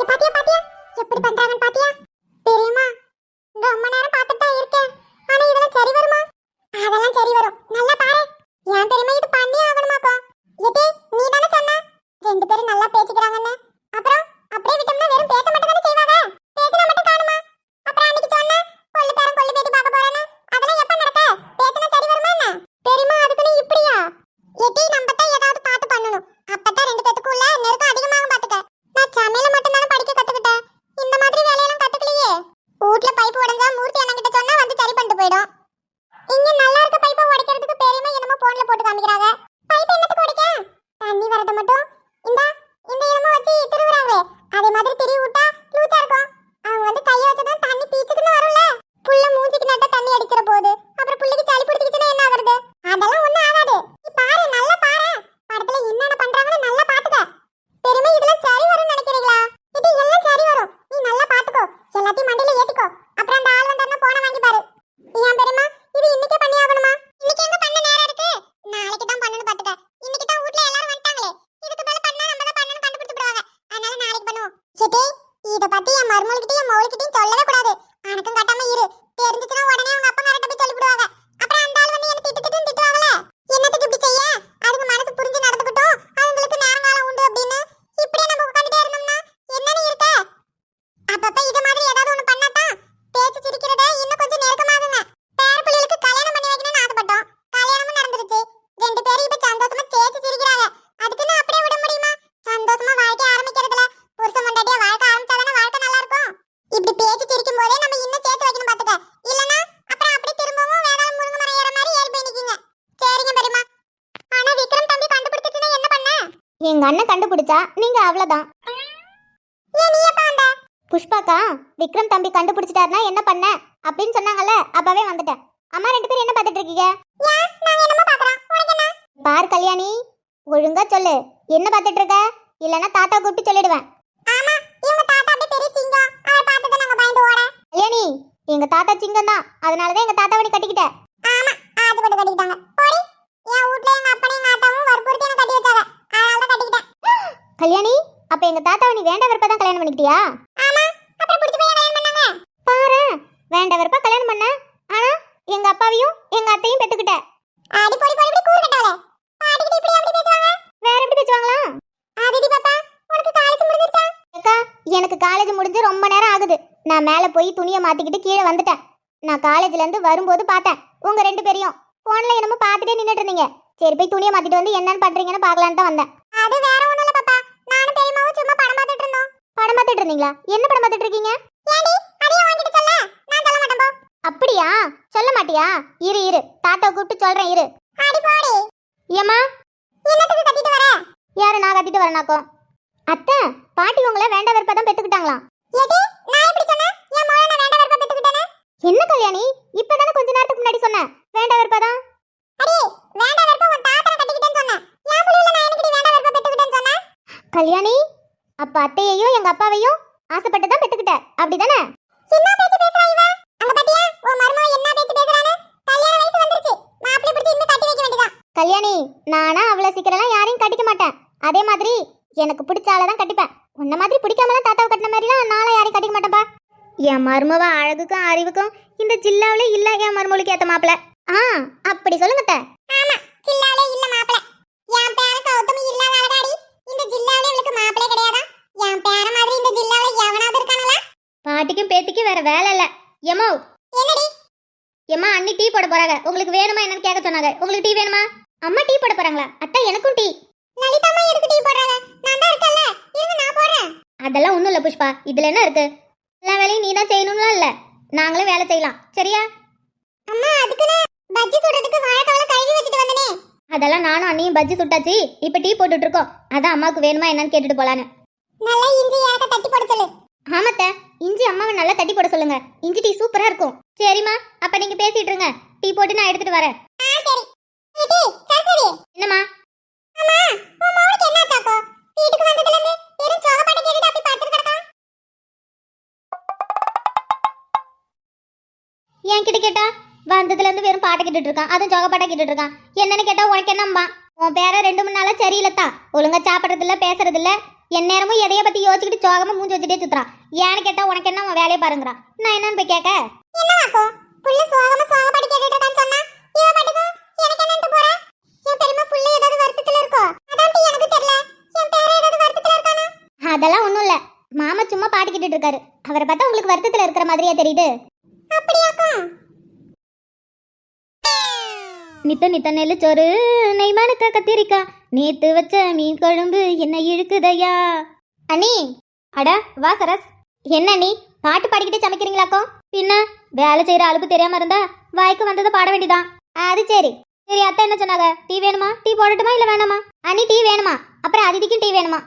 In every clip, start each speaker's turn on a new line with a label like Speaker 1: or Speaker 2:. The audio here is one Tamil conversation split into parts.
Speaker 1: பாத்தியா பாத்தியா எப்படி பண்றாங்கன்னு பாத்தியா? தெரியுமா, ரொம்ப நேரம் பார்த்துட்டு தான் இருக்கேன். ஆனா இதெல்லாம் சரி வருமா? அதெல்லாம் சரி வரும். நல்லா பாரு. ஏன் தெரியுமா இது பண்ணி ஆகணுமாக்கோ? எடி நீ தானே சொன்ன ரெண்டு பேரும் நல்லா பேசிக்கிறாங்கன்னு. அப்புறம் அப்படியே விட்டோம்னா வெறும் பேச மட்டும் தானே செய்வாங்க. பேசினா மட்டும் காணுமா? அப்புறம் அன்னைக்கு சொன்ன கொள்ளு பேரம் கொள்ளு பேத்தி பார்க்க போறேன்னு. அதெல்லாம் எப்ப நடக்க? பேசினா சரி வருமா என்ன? தெரியுமா அதுக்கு நீ இப்படியா? எடி நம்ம தான் ஏதாவது பார்த்து பண்ணணும். அப்பதான் ரெண்டு பேத்துக்குள்ள நெருக்கம் அதிகமாகும் பாத்துக்க. நான் சமையல மட்டும் தானே படிக்க கத்துக்கிட்டேன். இந்த மாதிரி வேலையெல்லாம் கத்துக்கலையே. வீட்ல பைப் உடைஞ்சா மூர்த்தி அண்ணன்கிட்ட சொன்னா வந்து சரி பண்ணிட்டு போயிடும். இங்க நல்லா இருக்க பைப்பை உடைக்கிறதுக்கு பெரியமா என்னமோ போன்ல போட்டு காமிக்கிறாங்க. பைப் என்னத்துக்கு உடைக்க? தண்ணி வரத மட்டும் இந்த இந்த என்னமோ வச்சு திருவுறாங்க. அதே மாதிரி திருவி விட்டா லூசா இருக்கும். அவங்க வந்து கைய வச்சதான் தண்ணி பீச்சுக்குன்னு வரும்ல. புள்ள மூஞ்சிக்கு நட்ட தண்ணி அடிக்கிற போது அப்புறம் புள்ளைக்கு சளி பிடிச்சிக்கிச்சுன்னா என்ன ஆகுறது? அதெல்லாம் ஒண்ணும் ஆகாது. நீ பாரு, நல்லா பாரு. படத்துல என்னென்ன பண்றாங்கன்னு நல்லா பாத்துக்க. பெருமை இதெல்லாம் சரி வரும்னு நினைக்கிறீங்களா? இது எல்லாம் சரி வரும். நீ நல்லா பாத்துக்கோ. எல்லாத்தையும் மண்டையில ஏத்திக்கோ. அப்புறம் அந்த ஆள் வந்தாருன்னா போன வாங்கி பாரு. ஏன் பெருமா இது இன்னைக்கே பண்ணி ஆகணுமா? இன்னைக்கு எங்க பண்ண நேரம் இருக்கு? நாளைக்கு தான் பண்ணணும் பாத்துக்க. இன்னைக்கு தான் வீட்ல எல்லாரும் வந்துட்டாங்களே. இதுக்கு மேல பண்ணா நம்ம தான் பண்ணணும் கண்டுபிடிச்சிடுவாங்க. அதனால நாளைக்கு பண்ணுவோம். சேட்டே இத பத்தி என் மருமகள்கிட்டயும் என் மவுள்கிட்டயும் சொல்லவே கூடாது. அனக்கும் காட்டாம இரு. தெரிஞ்சுச்சுனா உடனே உங்க அப்பா கிட்ட போய் சொல்லிடுவாங்க. அப்புறம் அந்த ஆள் வந்து என்ன திட்டுவாங்கல. என்னத்துக்கு இப்படி செய்ய? அதுக்கு மனசு புரிஞ்சு நடந்துக்கிட்டோம். அவங்களுக்கு நேரங்காலம் உண்டு அப்படின்னு இப்படியே நம்ம உட்கார்ந்துட்டே இருந்தோம்னா என்னன்னு இருக்க? அப்பப்ப இத மாதிரி ஏதாவது ஒண்ணு பண்ணாதான் பேச்சு சிரிக்கிறத இன்னும் கொஞ்சம் நெருக்கமாகுங்க. பேர பிள்ளைகளுக்கு கல்யாணம் பண்ணி வைக்கணும்னு ஆசைப்பட்டோம். கல்யாணமும் நடந்துருச்சு. ரெண்டு பேரும் இப்ப சந்தோஷமா பேச்சு சிரிக்கிறாங்க. அதுக்குன்னு அப்படியே விட முடியுமா? சந்தோஷமா வாழ்க்கை ஆரம்பிக்கிறதுல புருஷன் பொண்டாட்டியா வாழ்க்கை ஆரம்பிச்சாதானே வாழ்க்கை நல்லா இருக்கும். இப்படி பேச்சு சிரிக்கும் போதே நம்ம இன்னும் சேர்த்து வைக்கணும் பாத்துக்க. இல்லனா அப்புறம் அப்படியே திரும்பவும் வேணாலும் முருங்கை மரம் ஏற மாதிரி ஏறி போய் நிக்கீங்க. சரிங்க பெரியமா. ஆனா விக்ரம் தம்பி கண்டுபிடிச்சிட்டுனா என்ன பண்ண?
Speaker 2: எங்க அண்ணன் கண்டுபிடிச்சா நீங்க அவ்வளவுதான்.
Speaker 1: ஏன் நீ எப்ப வந்த?
Speaker 2: புஷ்பாக்கா விக்ரம் தம்பி கண்டுபிடிச்சிட்டாருன்னா என்ன பண்ண அப்படின்னு சொன்னாங்கல்ல, அப்பவே வந்துட்டேன். அம்மா ரெண்டு பேரும் என்ன பார்த்துட்டு இருக்கீங்க?
Speaker 1: ஏன் நாங்க என்னமா பாக்குறோம்? உனக்கு என்ன?
Speaker 2: பார் கல்யாணி, ஒழுங்கா சொல்லு என்ன பார்த்துட்டு இருக்க, இல்லனா தாத்தா கூப்பிட்டு சொல்லிடுவேன்.
Speaker 1: ஆமா இவங்க தாத்தா அப்படியே பெரிய சிங்கம். அவர் பார்த்து நாங்க பயந்து ஓட.
Speaker 2: கல்யாணி, எங்க தாத்தா சிங்கம் தான், அதனாலதான் எங்க தாத்தாவை நீ கட்டிக்கிட்ட.
Speaker 1: ஆமா ஆசைப்பட்டு கட்டிக்கிட்டாங்க. போடி. என் வீட்ல எங்க அப்பனையும் எங்க அத்தாவும் வற்புறுத்தி என்ன கட்டி வச்சாங்க. அதனால தான் கட்டிக்கிட்டேன்.
Speaker 2: கல்யாணி, அப்ப எங்க தாத்தாவை நீ வேண்ட வெறுப்பா தான் கல்யாணம் பண்ணிக்கிட்டியா?
Speaker 1: ஆமா அப்புறம் பிடிச்சு போய் கல்யாணம் பண்ணாங்க.
Speaker 2: பாரு, வேண்ட வெறுப்பா கல்யாணம் பண்ண, ஆனா எங்க அப்பாவையும் எங்க அத்தையும் பெத்துக்கிட்ட.
Speaker 1: அடி போடி போடி இப்படி கூறு கட்டவளே. பாட்டிக்கிட்ட இப்படி அப்படி பேசுவாங்க.
Speaker 2: வேற எப்படி பேசுவாங்களா?
Speaker 1: ஆதிதி பாப்பா உனக்கு காலேஜ் முடிஞ்சிருச்சா?
Speaker 2: அக்கா, எனக்கு காலேஜ் முடிஞ்சு ரொம்ப நேரம் ஆகுது. நான் மேலே போய் துணியை மாத்திக்கிட்டு கீழே வந்துட்டேன். நான் காலேஜ்ல இருந்து வரும்போது பார்த்தேன் உங்க ரெண்டு பேரையும் போன்ல என்னமோ பார்த்துட்டே நின்னுட்டு இருந்தீங்க. சரி போய் துணியை மாத்திட்டு வந்து என்னன்னு பண்றீங்கன்னு பார்க்கலான்னு தான் வந்தேன்.
Speaker 1: அது வேற ஒண்ணும் இல்ல பாப்பா. நானும் பெரியம்மாவும் சும்மா படம் பார்த்துட்டு இருந்தோம்.
Speaker 2: படம் பார்த்துட்டு இருந்தீங்களா? என்ன படம் பார்த்துட்டு இருக்கீங்க?
Speaker 1: ஏண்டி அதையும் வாங்கிட்டு சொல்ல? நான் சொல்ல மாட்டேன் போ.
Speaker 2: அப்படியா? சொல்ல மாட்டியா? இரு இரு, தாத்தா கூப்பிட்டு சொல்றேன் இரு.
Speaker 1: அடி போடி.
Speaker 2: ஏமா
Speaker 1: என்னத்துக்கு கத்திட்டு வர?
Speaker 2: யாரு நான் கத்திட்டு வரனாக்கோ? அத்தை, பாட்டி உங்களை வேண்ட வெறுப்பா தான் பெத்துக்கிட்டாங்களாம்.
Speaker 1: ஏடி நான் எப்படி சொன்னேன்? என் மகனை நான் வேண்ட வெறுப்பா பெத்துக்கிட்டேனே.
Speaker 2: என்ன கல்யாணி, இப்பதானே கொஞ்ச நேரத்துக்கு முன்னாடி சொன்னேன் வேண்ட வெறுப்பா தான்.
Speaker 1: அடி வேண்ட வெறுப்பா உன் தாத்தனை கட்டிக்கிட்டேன்னு சொன்னேன். என் புள்ளையில நான் எனக்கு வேண்ட வெறுப்பா பெத்துக்கிட்டேன்னு சொன்னேன்.
Speaker 2: கல்யாணி, அப்ப அத்தையையும் எங்க அப்பாவையும் ஆசைப்பட்டு தான் பெத்துக்கிட்ட, அப்படிதானே?
Speaker 1: என்ன பேச்சு பேசுறா இவ? அங்க பாத்தியா உன் மருமக என்ன பேச்சு பேசுறானே? கல்யாண வயசு வந்துருச்சு. மாப்பிள்ளை பிடிச்சி இன்னும் கட்டி வைக்க வேண்டியதா.
Speaker 2: கல்யாணி, நானா அவ்வளவு சீக்கிரம்லாம் யாரையும் கட்டிக்க மாட்டேன். அதே மாதிரி எனக்கு பிடிச்ச ஆளை தான் கட்டிப்பேன். உன்ன மாதிரி பிடிக்காமலாம் தாத்தாவை கட்டின மாதிரிலாம் நானும் யாரையும் கட்டிக்க மாட்டேன்ப்பா. என் மருமவ அழகுக்கும் அறிவுக்கும் இந்த ஜில்லாவில இல்ல என் மருமகளுக்கு ஏத்த மாப்பிள்ள. அப்படி சொல்லுங்க அத்தை.
Speaker 1: ஆமா ஜில்லாவிலே இல்ல மாப்பிள்ளை. என் பேர கௌதமி இல்லாத அழகாடி. இந்த ஜில்லாவிலே இவளுக்கு மாப்பிள்ளை கிடையாதா? என் பேர மாதிரி இந்த ஜில்லாவில எவனாவது இருக்கானல?
Speaker 2: பாட்டிக்கும் பேத்திக்கும் வேற வேலை இல்ல. எமோ
Speaker 1: என்னடி?
Speaker 2: எம்மா அண்ணி டீ போட போறாங்க. உங்களுக்கு வேணுமா என்னன்னு கேட்க சொன்னாங்க. உங்களுக்கு டீ வேணுமா? அம்மா டீ போட போறாங்களா? அத்தை எனக்கும் டீ.
Speaker 1: லலிதாம்மா எதுக்கு டீ போடுறாங்க? நான் தான் இருக்கேன்ல. இருங்க நான் போடுறேன்.
Speaker 2: அதெல்லாம் ஒண்ணும் இல்ல புஷ்பா, இதுல என்ன இருக்கு? எல்லா வேலையும் நீ தான் செய்யணும்லாம் இல்ல, நாங்களும் வேலை செய்யலாம். சரியா?
Speaker 1: அம்மா அதுக்குன்னு பஜ்ஜி சுடுறதுக்கு வாழைக்காவல கழுவி வச்சிட்டு வந்தனே.
Speaker 2: அதெல்லாம் நானும் அண்ணியும் பஜ்ஜி சுட்டாச்சு. இப்ப டீ போட்டுட்டு இருக்கோம். அதான் அம்மாவுக்கு வேணுமா என்னன்னு கேட்டுட்டு போலான்னு.
Speaker 1: நல்லா இஞ்சி ஏலக்காய் தட்டி போட சொல்லு.
Speaker 2: ஆமாத்த, இஞ்சி அம்மாவை நல்லா தட்டி போட சொல்லுங்க. இஞ்சி டீ சூப்பரா இருக்கும். சரிம்மா, அப்ப நீங்க பேசிட்டு இருங்க. டீ போட்டு நான் எடுத்துட்டு வரேன்.
Speaker 1: சரி. ஏடி சரி.
Speaker 2: என்னம்மா?
Speaker 1: அம்மா உன் மவனுக்கு என்ன ஆச்சாக்கோ? வீட்டுக்கு வந்ததுல இருந்து வெறும் சோகப்பாட்ட கேட்டுட்டு அப்படி பாத்துட்டு கிடக்கான்.
Speaker 2: என்கிட்ட கேட்டா வந்ததுல இருந்து வெறும் பாட்டை கேட்டுட்டு இருக்கான். அதுவும் ஜோக பாட்டை கேட்டுட்டு இருக்கான். என்னன்னு கேட்டா உனக்கு என்னம்மா? உன் பேர 2 3 நாளா சரியில்லத்தா. ஒழுங்கா சாப்பிட்றது இல்ல, பேசுறது இல்ல. என் நேரமும் எதைய பத்தி யோசிச்சுக்கிட்டு சோகமா மூஞ்சி வச்சுட்டே சுத்துறான். ஏன்னு கேட்டா உனக்கு என்ன அவன் வேலையை பாருங்கிறான். நான் என்னன்னு போய் கேட்க?
Speaker 1: என்னவாக்கோ புள்ள சோகப்படி கேட்டுட்டு இருக்கான்னு சொன்னா இவ பாட்டுக்கு எனக்கு என்னன்னு போறா? என் பெருமை புள்ள ஏதாவது வருத்தத்துல இருக்கோ? அதான் டி எனக்கு தெரியல. என் பேர ஏதாவது வருத்தத்துல இருக்கானா?
Speaker 2: அதெல்லாம் ஒண்ணும் இல்ல. மாமா சும்மா பாட்டு கேட்டுட்டு இருக்காரு. அவரை பார்த்தா உங்களுக்கு வருத்தத்துல இருக்கிற மாதிரியா தெரியுது?
Speaker 1: அப்படியாக்கோ?
Speaker 2: நித்த நித்த நெல்லு சோறு நெய்மானுக்க கத்திரிக்கா நேத்து வச்ச மீன் குழம்பு என்ன இழுக்குதையா. அண்ணி, அட வா சரஸ். என்ன நீ பாட்டு பாடிக்கிட்டே சமைக்கிறீங்களாக்கோ? பின்ன வேலை செய்யற அலுப்பு தெரியாம இருந்தா வாய்க்கு வந்ததை பாட வேண்டியதான். அது சரி. சரி, அத்தை என்ன சொன்னாங்க? டீ வேணுமா? டீ போடட்டுமா இல்ல வேணாமா? அண்ணி டீ வேணுமா? அப்புறம் அதிதிக்கும் டீ வேணுமா?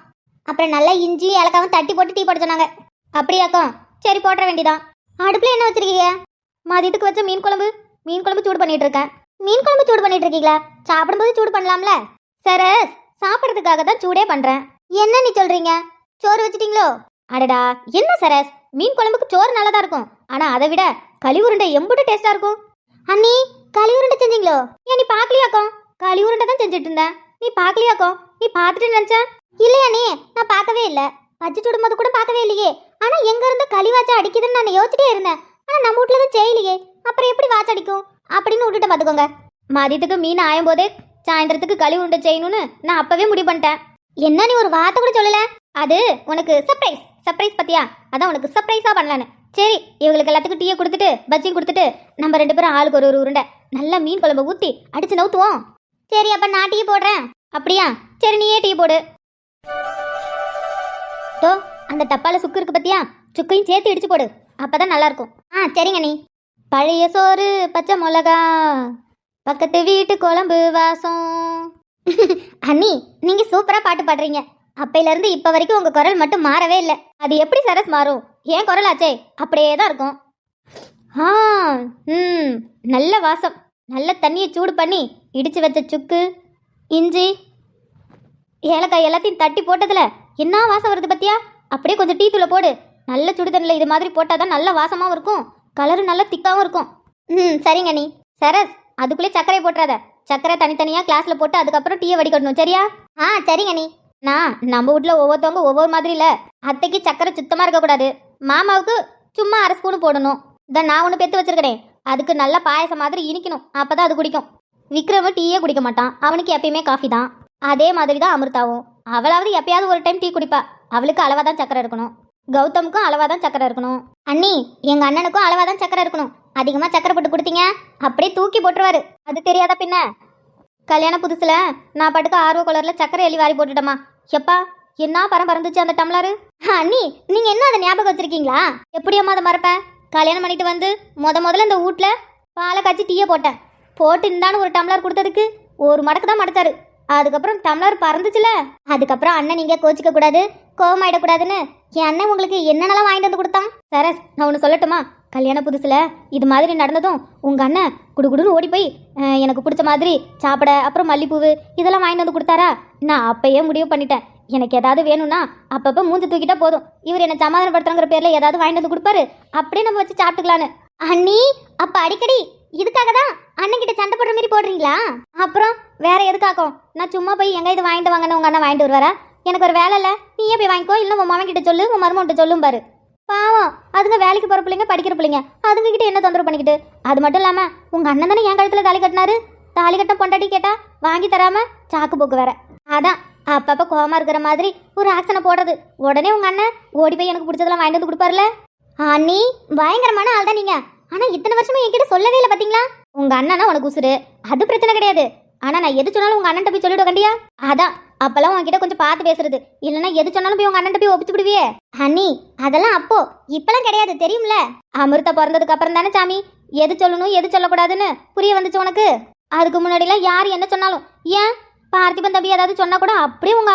Speaker 2: அப்புறம் நல்லா இஞ்சி ஏலக்காவும் தட்டி போட்டு டீ போட சொன்னாங்க. அப்படியாக்கோ? சரி, போட வேண்டியதான். அடுப்புல என்ன வச்சிருக்கீங்க? மதியத்துக்கு வச்ச மீன் குழம்பு சூடு பண்ணிட்டு இருக்கேன். மீன் குழம்பு சூடு பண்ணிட்டு இருக்கீங்களா? சாப்பிடும்போது சூடு பண்ணலாம்ல? சரஸ், சாப்பிட்றதுக்காக தான் சூடே பண்றேன். என்ன நீ சொல்றீங்க? சோறு வச்சிட்டீங்களோ? அடடா, என்ன சரஸ், மீன் குழம்புக்கு சோறு நல்லா தான் இருக்கும். ஆனா அதை விட களி உருண்டை எம்புட்டு டேஸ்டா இருக்கும். அண்ணி, களி உருண்டை செஞ்சீங்களோ? ஏன் நீ பாக்கலையாக்கோ? களி உருண்டை தான் செஞ்சுட்டு இருந்தேன். நீ பாக்கலையாக்கோ? நீ பார்த்துட்டு நினைச்சா? இல்லையா நீ? நான் பார்க்கவே இல்லை. பச்சை சுடும்போது கூட பார்க்கவே இல்லையே. ஆனா எங்க இருந்து களி வாச்சா அடிக்குதுன்னு நான் யோசிச்சிட்டே இருந்தேன். ஆனா நம்ம வீட்டுல தான் செய்யலையே, அப்புறம் எப்படி வாச்ச அடிக்கும் அப்படின்னு விட்டுட்டு பார்த்துக்கோங்க. மதியத்துக்கு மீன் ஆயும் போதே சாயந்தரத்துக்கு களி உருண்டை செய்யணும்னு நான் அப்பவே முடிவு பண்ணிட்டேன். என்ன நீ ஒரு வார்த்தை கூட சொல்லல? அது உனக்கு சர்ப்ரைஸ் பத்தியா? அதான் உனக்கு சர்ப்ரைஸா பண்ணலான்னு. சரி, இவங்களுக்கு எல்லாத்துக்கும் டீயை கொடுத்துட்டு பஜ்ஜியும் கொடுத்துட்டு நம்ம 2 பேரும் ஆளுக்கு ஒரு உருண்டை நல்லா மீன் குழம்பு ஊற்றி அடிச்சு நவுத்துவோம். சரி, அப்ப நான் டீ போடுறேன். அப்படியா? சரி, நீயே டீ போடு. தோ அந்த டப்பால சுக்கு இருக்கு பத்தியா? சுக்கையும் சேர்த்து இடிச்சு போடு, அப்பதான் நல்லா இருக்கும். சரிங்க நீ. பழைய சோறு பச்சை மிளகா பக்கத்து வீட்டு குழம்பு வாசம். அண்ணி, நீங்க சூப்பரா பாட்டு பாடுறீங்க. அப்பையில இருந்து இப்ப வரைக்கும் உங்க குரல் மட்டும் மாறவே இல்லை. அது எப்படி சரஸ் மாறும்? ஏன் குரல் ஆச்சே அப்படியே தான் இருக்கும். நல்ல வாசம். நல்ல தண்ணியை சூடு பண்ணி இடிச்சு வச்ச சுக்கு இஞ்சி ஏலக்காய் எல்லாத்தையும் தட்டி போட்டதுல என்ன வாசம் வருது பத்தியா? அப்படியே கொஞ்சம் டீ தூளை போடு. நல்ல சுடு தண்ணியில் இது மாதிரி போட்டாதான் நல்ல வாசமாவும் இருக்கும், கலரும் நல்ல திக்காவும் இருக்கும். சரிங்க நீ. சரஸ், அதுக்குள்ளே சர்க்கரை போட்டுறாத. சர்க்கரை தனித்தனியாக கிளாஸ்ல போட்டு அதுக்கப்புறம் டீயை வடிக்கணும், சரியா? சரிங்க நீ. நம்ம வீட்டில் ஒவ்வொருத்தவங்க ஒவ்வொரு மாதிரி இல்லை. அத்தைக்கு சர்க்கரை சுத்தமாக இருக்கக்கூடாது, மாமாவுக்கு சும்மா 1/2 ஸ்பூன் போடணும். இதை நான் ஒன்று பெற்று வச்சிருக்கிறேன். அதுக்கு நல்ல பாயசம் மாதிரி இனிக்கணும், அப்பதான் அது குடிக்கும். விக்ரம டீயே குடிக்க மாட்டான், அவனுக்கு எப்பயுமே காஃபி தான். அதே மாதிரி தான் அமிர்தாவும். அவளாவது எப்பயாவது ஒரு டைம் டீ குடிப்பா, அவளுக்கு அளவாக தான் சர்க்கரை இருக்கணும். கௌதமுக்கும் அளவாக தான் சர்க்கரை இருக்கணும். அண்ணி, எங்கள் அண்ணனுக்கும் அளவாக தான் சர்க்கரை இருக்கணும். அதிகமாக சர்க்கரை போட்டு கொடுத்தீங்க அப்படியே தூக்கி போட்டுருவாரு. அது தெரியாதா பின்ன? கல்யாண புதுசுல நான் பாட்டுக்கு ஆர்வ கலர்ல சர்க்கரை எலி வாரி போட்டுட்டோமா. எப்பா, என்ன பறந்துச்சு அந்த டம்ளரு. அண்ணி, நீங்க என்ன அதை ஞாபகம் வச்சிருக்கீங்களா? எப்படியம்மா அதை மறப்பேன்? கல்யாணம் பண்ணிட்டு வந்து முதல்ல இந்த வீட்டில் பாலை காய்ச்சி டீயை போட்டு இந்தான்னு ஒரு டம்ளர் கொடுத்ததுக்கு ஒரு மடக்கு தான் மடைச்சாரு. அதுக்கப்புறம் டம்ளர் பறந்துச்சுல, அதுக்கப்புறம் அண்ணன் நீங்க கோச்சிக்க கூடாது, கோவமாயிடக்கூடாதுன்னு என் அண்ணன் உங்களுக்கு என்னென்னலாம் வாங்கிட்டு வந்து கொடுத்தான். சரஸ், நான் ஒன்று சொல்லட்டுமா? கல்யாண புதுசுல இது மாதிரி நடந்ததும் உங்க அண்ணன் குடுகுடுன்னு ஓடி போய் எனக்கு பிடிச்ச மாதிரி சாப்பிட அப்புறம் மல்லிப்பூவு இதெல்லாம் வாங்கிட்டு வந்து கொடுத்தாரா. நான் அப்பயே முடிவு பண்ணிட்டேன், எனக்கு ஏதாவது வேணும்னா அப்பப்போ மூஞ்சி தூக்கிட்டா போதும், இவர் என்னை சமாதானப்படுத்துறங்கிற பேர்ல ஏதாவது வாங்கிட்டு வந்து கொடுப்பாரு, அப்படியே நம்ம வச்சு சாப்பிட்டுக்கலான்னு. அண்ணி, அப்ப அடிக்கடி இதுக்காக தான் அண்ணன் கிட்ட சண்டை போடுற மாதிரி போடுறீங்களா? அப்புறம் வேற எதுக்காக்கும்? நான் சும்மா போய் எங்க இது வாங்கிட்டு வாங்கன்னு உங்க அண்ணன் வாங்கிட்டு வருவாரா? எனக்கு ஒரு வேலை இல்லை, நீயே போய் வாங்கிக்கோ, இல்லை உன் மாமன் கிட்ட சொல்லு, உன் மருமகிட்ட சொல்லும் பாரு. பாவம், அதுங்க வேலைக்கு போகிற பிள்ளைங்க, படிக்கிற பிள்ளைங்க, அதுங்க கிட்ட என்ன தொந்தரவு பண்ணிக்கிட்டு. அது மட்டும் இல்லாம உங்க அண்ணன் தானே என் கழுத்துல தாலி கட்டினாரு. தாலி கட்ட பொண்டாட்டி கேட்டா வாங்கி தராம சாக்கு போக்கு வேற. அதான் அப்பப்ப கோவமா இருக்கிற மாதிரி ஒரு ஆக்ஷனை போடுறது. உடனே உங்க அண்ணன் ஓடி போய் எனக்கு பிடிச்சதெல்லாம் வாங்கிட்டு வந்து கொடுப்பாருல. அண்ணி, பயங்கரமான ஆள் தான் நீங்க. ஆனா இத்தனை வருஷமா என்கிட்ட சொல்லவே இல்லை பாத்தீங்களா? உங்க அண்ணனா உனக்கு உசுரு, அது பிரச்சனை கிடையாது. ஆனா நான் எது சொன்னாலும் உங்க அண்ணன் போய் சொல்லிவிட கண்டியா? அதான் அப்பெல்லாம் உங்ககிட்ட கொஞ்சம் பார்த்து பேசுறது, இல்லைன்னா எது சொன்னாலும் போய் உங்க அண்ணன் போய் ஒப்பிச்சு விடுவியே. அண்ணி, அதெல்லாம் அப்போ, இப்பெல்லாம் கிடையாது, தெரியும்ல. அமிர்தா பிறந்ததுக்கு அப்புறம் தானே சாமி எது சொல்லணும் எது சொல்லக்கூடாதுன்னு புரிய வந்துச்சு உனக்கு. அதுக்கு முன்னாடிலாம் யார் என்ன சொன்னாலும், ஏன் பார்த்திபன் தம்பி ஏதாவது சொன்னா கூட அப்படியே உங்க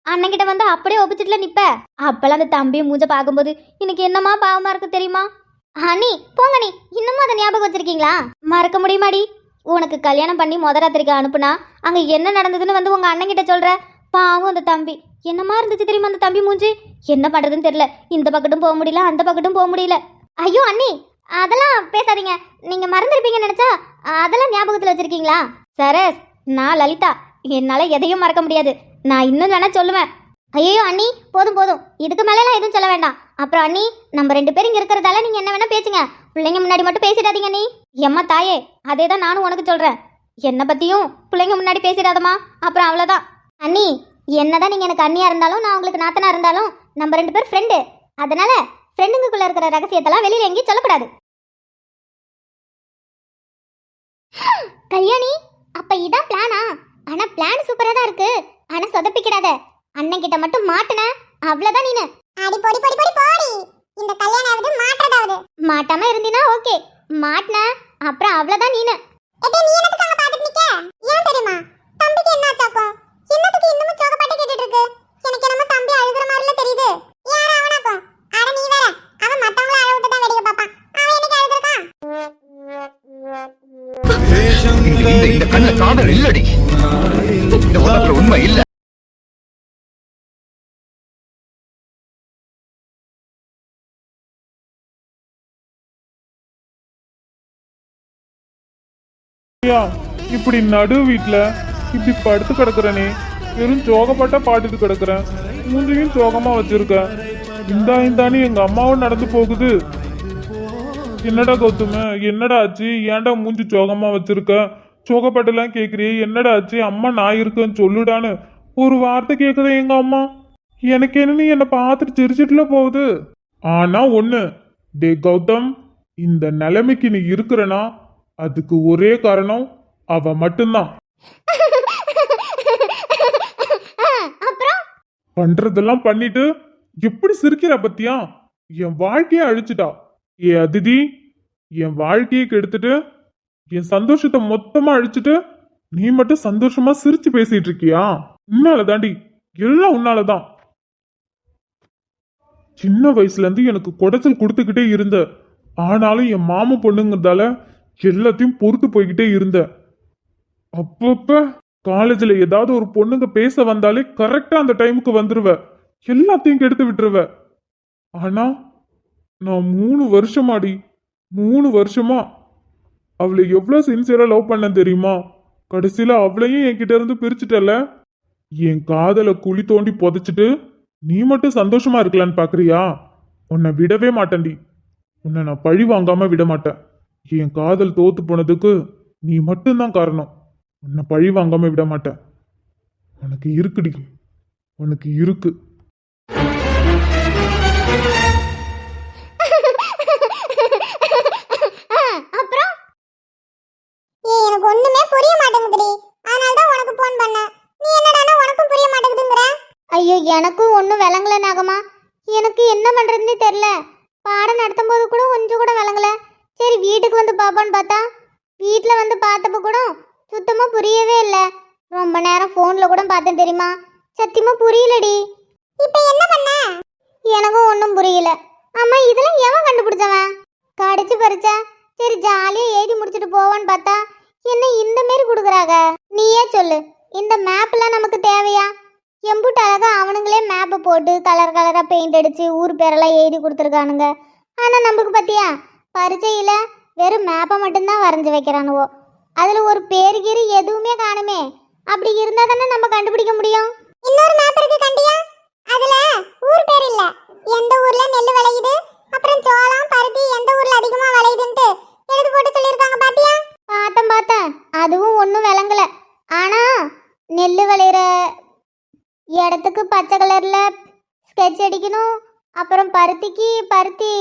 Speaker 2: அண்ணன் கிட்ட வந்து அப்படியே ஒப்பிச்சுட்டுல நிப்ப. அப்பெல்லாம் அந்த தம்பி மூஞ்ச பார்க்கும்போது எனக்கு என்னமா பாவமா இருக்கு தெரியுமா? அண்ணி, போங்க நீ, இன்னமும் அதை ஞாபகம் வச்சிருக்கீங்களா? மறக்க முடியுமாடி? உனக்கு கல்யாணம் பண்ணி ராத்திரிக்கு அனுப்புனா அங்க என்ன நடந்ததுன்னு வந்து உங்க அண்ணன் கிட்ட சொல்ற. பாவம் அந்த தம்பி, என்னமா இருந்துச்சு தெரியுமா அந்த தம்பி மூஞ்சி? என்ன பண்றதுன்னு தெரியல, இந்த பக்கட்டும் போக முடியல, அந்த பக்கட்டும் போக முடியல. ஐயோ அண்ணி, அதெல்லாம் பேசாதீங்க, நீங்க மறந்துருப்பீங்கன்னு நினைச்சா அதெல்லாம் ஞாபகத்துல வச்சிருக்கீங்களா? சரஸ், நான் லலிதா, என்னால எதையும் மறக்க முடியாது. நான் இன்னும் வேணா சொல்லுவேன். ஐயோ அண்ணி, போதும் போதும், இதுக்கு மேலலாம் எதுவும் சொல்ல வேண்டாம். அப்புறம் அண்ணி, நம்ம 2 பேரும் இங்க இருக்கிறதால நீங்க என்ன வேணா பேசுங்க, பிள்ளைங்க முன்னாடி மட்டும் பேசிடாதீங்க அண்ணி. எம்மா தாயே, அதே தான் நானும் உனக்கு சொல்றேன். என்னை பத்தியும் பிள்ளைங்க முன்னாடி பேசிடாதம்மா, அப்புறம் அவ்வளோதான். அண்ணி, என்னதான் நீங்க எனக்கு அண்ணியா இருந்தாலும் நான் உங்களுக்கு நாத்தனா இருந்தாலும் நம்ம 2 பேர் ஃப்ரெண்டு. அதனால ஃப்ரெண்டுங்களுக்குள்ள இருக்கிற ரகசியத்தெல்லாம் வெளியில எங்கேயும் சொல்லக்கூடாது. கல்யாணி, அப்ப இதான் பிளானா? ஆனா பிளான் சூப்பரா தான் இருக்கு. ஆனா சொதப்பிக்கிடாத. அண்ணன் கிட்ட மட்டும் மாட்டுன அவ்வளவுதான் நீனு.
Speaker 1: அடி பொடி பொடி பொடி போடி. இந்த கல்யாணாவது மாற்றதாவது.
Speaker 2: மாட்டாம இருந்தினா ஓகே, மாட்டுன அப்புறம் அவ்வளவுதான் நீனு.
Speaker 1: எதே நீ என்னத்துக்கு அங்க பாத்துட்டு நிக்க? ஏன் தெரியுமா? தம்பிக்கு என்ன ஆச்சாக்கும்? என்னத்துக்கு இன்னும் சோகப்பட்டு கேட்டுட்டு இருக்கு? எனக்கு என்னமோ தம்பி அழுகுற மாதிரில தெரியுது. யார அவனாக்கும்? அட நீ வேற. அவன் மத்தவங்கள அழ விட்டு தான் வேடிக்கை பாப்பான். அவன் என்னைக்கு அழுதுறான்?
Speaker 3: இந்த கண்ண காதல் இல்லடி. இந்த உலகத்துல உண்மை இல்ல.
Speaker 4: இப்படி நடு வீட்டுல இப்படி படுத்து கிடக்குறனே, வெறும் சோகப்பட்ட பாட்டுட்டு கிடக்குறேன். மூஞ்சியும் சோகமா வச்சிருக்கேன். இந்தான்னு எங்க அம்மாவும் நடந்து போகுது. என்னடா கௌதம, என்னடா ஆச்சு? ஏன்டா மூஞ்சி சோகமா வச்சிருக்க? சோகப்பட்டெல்லாம் கேக்குறியே, என்னடா ஆச்சு? அம்மா நான் இருக்கேன்னு சொல்லுடான்னு ஒரு வார்த்தை கேக்குதே எங்க அம்மா. எனக்கு என்னன்னு என்னை பார்த்துட்டு சிரிச்சிட்டுல போகுது. ஆனா ஒண்ணு, டே கௌதம், இந்த நிலைமைக்கு நீ இருக்கிறனா அதுக்கு ஒரே காரணம் அவ மட்டும்தான்.
Speaker 2: அப்புறம்
Speaker 4: பண்றதெல்லாம் பண்ணிட்டு எப்படி சிரிக்கிற பத்தியா? என் வாழ்க்கைய அழிச்சிட்டா. ஏ அதிதி, என் வாழ்க்கையை கெடுத்துட்டு என் சந்தோஷத்தை மொத்தமா அழிச்சிட்டு நீ மட்டும் சந்தோஷமா சிரிச்சு பேசிட்டு இருக்கியா? உன்னாலதாண்டி, எல்லாம் உன்னாலதான். சின்ன வயசுல இருந்து எனக்கு குடைச்சல் கொடுத்துக்கிட்டே இருந்த. ஆனாலும் என் மாமன் பொண்ணுங்கிறதால எல்லாத்தையும் பொறுத்து போய்கிட்டே இருந்த. அப்பப்ப காலேஜ்ல ஏதாவது ஒரு பொண்ணுங்க பேச வந்தாலே கரெக்டா அந்த டைமுக்கு வந்துருவ, எல்லாத்தையும் கெடுத்து விட்டுருவ. ஆனா நான் 3 வருஷமாடி, 3 வருஷமா அவளை எவ்வளவு சின்சியரா லவ் பண்ண தெரியுமா? கடைசியில அவளையும் என்கிட்ட இருந்து பிரிச்சுட்டல. என் காதலை குழி தோண்டி புதைச்சிட்டு நீ மட்டும் சந்தோஷமா இருக்கலான்னு பாக்குறியா? உன்னை விடவே மாட்டேன்டி. உன்னை நான் பழி வாங்காம விட மாட்டேன். என் காதல் தோத்து போனதுக்கு நீ மட்டும்தான் காரணம். உன்னை பழி வாங்காம விட மாட்டேன். உனக்கு இருக்குடி, உனக்கு இருக்கு.
Speaker 2: அப்புறம்
Speaker 1: ஏய், எனக்கு ஒண்ணுமே புரிய மாட்டேங்குதுடி. அதனால தான் உனக்கு ஃபோன் பண்ணேன். நீ என்னடானா உனக்கும் புரிய மாட்டேங்குதுங்கற?
Speaker 2: ஐயோ, எனக்கும் ஒன்றும் விளங்கல நாகமா. எனக்கு என்ன பண்றதுன்னு தெரியல. பாடம் நடத்தும் போது கூட கொஞ்சம் கூட விளங்கல. சரி வீட்டுக்கு வந்து பாப்பான்னு பார்த்தா, வீட்டில் வந்து பார்த்தப்ப கூட சுத்தமாக புரியவே இல்லை. ரொம்ப நேரம் ஃபோனில் கூட பார்த்தேன் தெரியுமா? சத்தியமாக புரியலடி.
Speaker 1: இப்போ என்ன பண்ண?
Speaker 2: எனக்கும் ஒன்றும் புரியல. அம்மா, இதெல்லாம் எவன் கண்டுபிடிச்சவன்? கடிச்சு பறிச்சா சரி ஜாலியாக எழுதி முடிச்சுட்டு போவான்னு பார்த்தா என்ன இந்த மாரி கொடுக்குறாங்க? நீயே சொல்லு, இந்த மேப்லாம் நமக்கு தேவையா? எம்புட்டு அழகா அவனுங்களே மேப்பை போட்டு கலர் கலராக பெயிண்ட் அடித்து ஊர் பேரெல்லாம் எழுதி கொடுத்துருக்கானுங்க. ஆனால் நமக்கு பார்த்தியா, பரீட்சையில் வெறும் மேப்பை மட்டும்தான் வரைஞ்சி வைக்கிறானுவோ. அதில் ஒரு பேரு கீரு எதுவுமே காணுமே. அப்படி இருந்தால் தானே நம்ம கண்டுபிடிக்க முடியும்.
Speaker 1: இன்னொரு மேப் இருக்கு கண்டியா? அதுல ஊர் பேர் இல்ல, எந்த ஊர்ல நெல் விளையுது, அப்புறம் சோளம் பருத்தி எந்த ஊர்ல அதிகமா விளையுதுன்னு எழுதி போட்டு சொல்லியிருக்காங்க பாத்தியா?
Speaker 2: பார்த்தேன், அதுவும் ஒன்றும் விளங்கல. ஆனால் நெல் விளையிற இடத்துக்கு பச்சை கலரில் ஸ்கெட்ச் அடிக்கணும், அப்புறம் பருத்திக்கு பருத்தி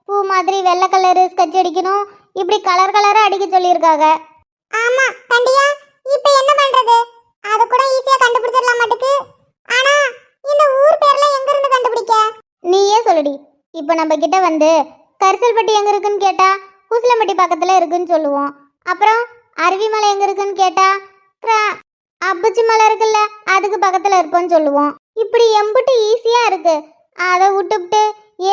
Speaker 2: பூ மாதிரி வெள்ளை கலரு ஸ்கெட்ச் அடிக்கணும். இப்படி கலர் கலராக அடிக்க சொல்லியிருக்காங்க.
Speaker 1: ஆமா கண்டியா, இப்போ என்ன பண்றது? அத கூட ஈஸியா கண்டுபிடிச்சிடலாம் மாட்டுக்கு. ஆனா இந்த ஊர் பேர்ல எங்க இருந்து கண்டுபிடிக்க?
Speaker 2: நீயே சொல்லுடி. இப்போ நம்ம கிட்ட வந்து கரிசல்பட்டி எங்க இருக்குன்னு கேட்டா குசலம்பட்டி பக்கத்துல இருக்குன்னு சொல்லுவோம். அப்புறம் அருவிமலை எங்க இருக்குன்னு கேட்டா அப்புச்சி மலை இருக்குல்ல, அதுக்கு பக்கத்துல இருப்போம்னு சொல்லுவோம். இப்படி எம்பிட்டு ஈஸியா இருக்கு. அதை விட்டுவிட்டு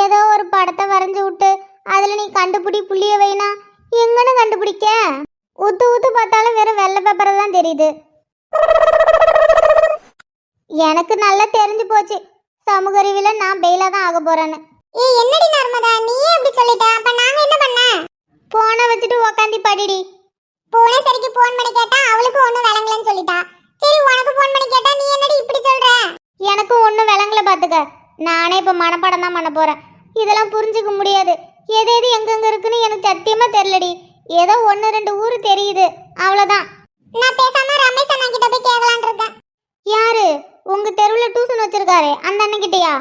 Speaker 2: ஏதோ ஒரு படத்தை வரைஞ்சி விட்டு அதுல நீ கண்டுபிடி புள்ளிய வைனா எங்கன்னு கண்டுபிடிக்க? ஊத்து ஊத்து பார்த்தாலும் வெறும் வெள்ளை பேப்பரை தான் தெரியுது. எனக்கு நல்லா தெரிஞ்சு போச்சு, சமூக அறிவியல நான் பெயிலா தான் ஆக போறேன்னு.
Speaker 1: ஏய் என்னடி நர்மதா, நீயே இப்படி சொல்லிட்ட? அப்ப நாங்க என்ன பண்ண?
Speaker 2: போனை வச்சுட்டு உக்காந்தி படிடி.
Speaker 1: போனே சரிக்கு போன் பண்ணி கேட்டா அவளுக்கு ஒண்ணும் விளங்கலன்னு சொல்லிட்டா. சரி உனக்கு போன் பண்ணி கேட்டா நீ என்னடி இப்படி சொல்ற?
Speaker 2: எனக்கு ஒன்றும் விளங்க பாத்துக்க. நானே இப்ப மனப்பாடம் தான் பண்ண போறேன். இதெல்லாம் புரிஞ்சுக்க முடியாது. எது எது எங்கெங்க இருக்குன்னு எனக்கு சத்தியமா தெரியலடி. ஏதோ 1-2 ஊரு தெரியுது, அவ்வளவுதான்.
Speaker 1: நான் பேசாம ரமேஷ் அண்ணா கிட்ட போய் கேட்கலான்னு இருக்கேன்.
Speaker 2: யாரு? உங்க தெருவுல டியூஷன் வச்சிருக்காரு அந்த அண்ணன் கிட்டயா?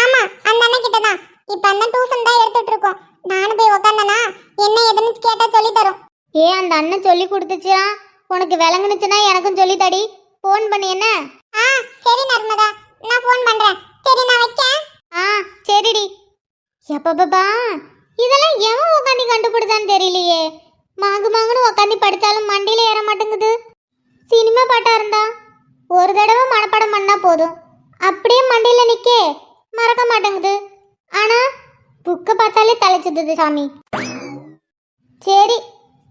Speaker 1: ஆமா, அந்த அண்ணன் கிட்ட தான். இப்ப அண்ணன் டியூஷன் தான் எடுத்துட்டு இருக்கோம். நானும் போய் உட்காந்தனா என்ன ஏதுன்னு கேட்டா சொல்லி தரும்.
Speaker 2: அந்த அண்ணன் சொல்லி கொடுத்துச்சா? உனக்கு விளங்குனுச்சுன்னா எனக்கும் சொல்லி தடி. போன் பண்ணி என்ன?
Speaker 1: சரி நர்மதா, நான் ஃபோன் பண்றேன். சரி நான் வைக்கேன்.
Speaker 2: சரிடி. எப்பப்பா இதெல்லாம் எவன் உட்காந்து கண்டுபிடிச்சான்னு தெரியலையே. மாங்குன்னு உட்காந்து படிச்சாலும் மண்டியில ஏற மாட்டேங்குது. சினிமா பாட்டா இருந்தா ஒரு தடவை மனப்பாடம் பண்ணா போதும், அப்படியே மண்டியில நிக்கே மறக்க மாட்டேங்குது. ஆனா புக்கை பார்த்தாலே தலைச்சுது சாமி. சரி,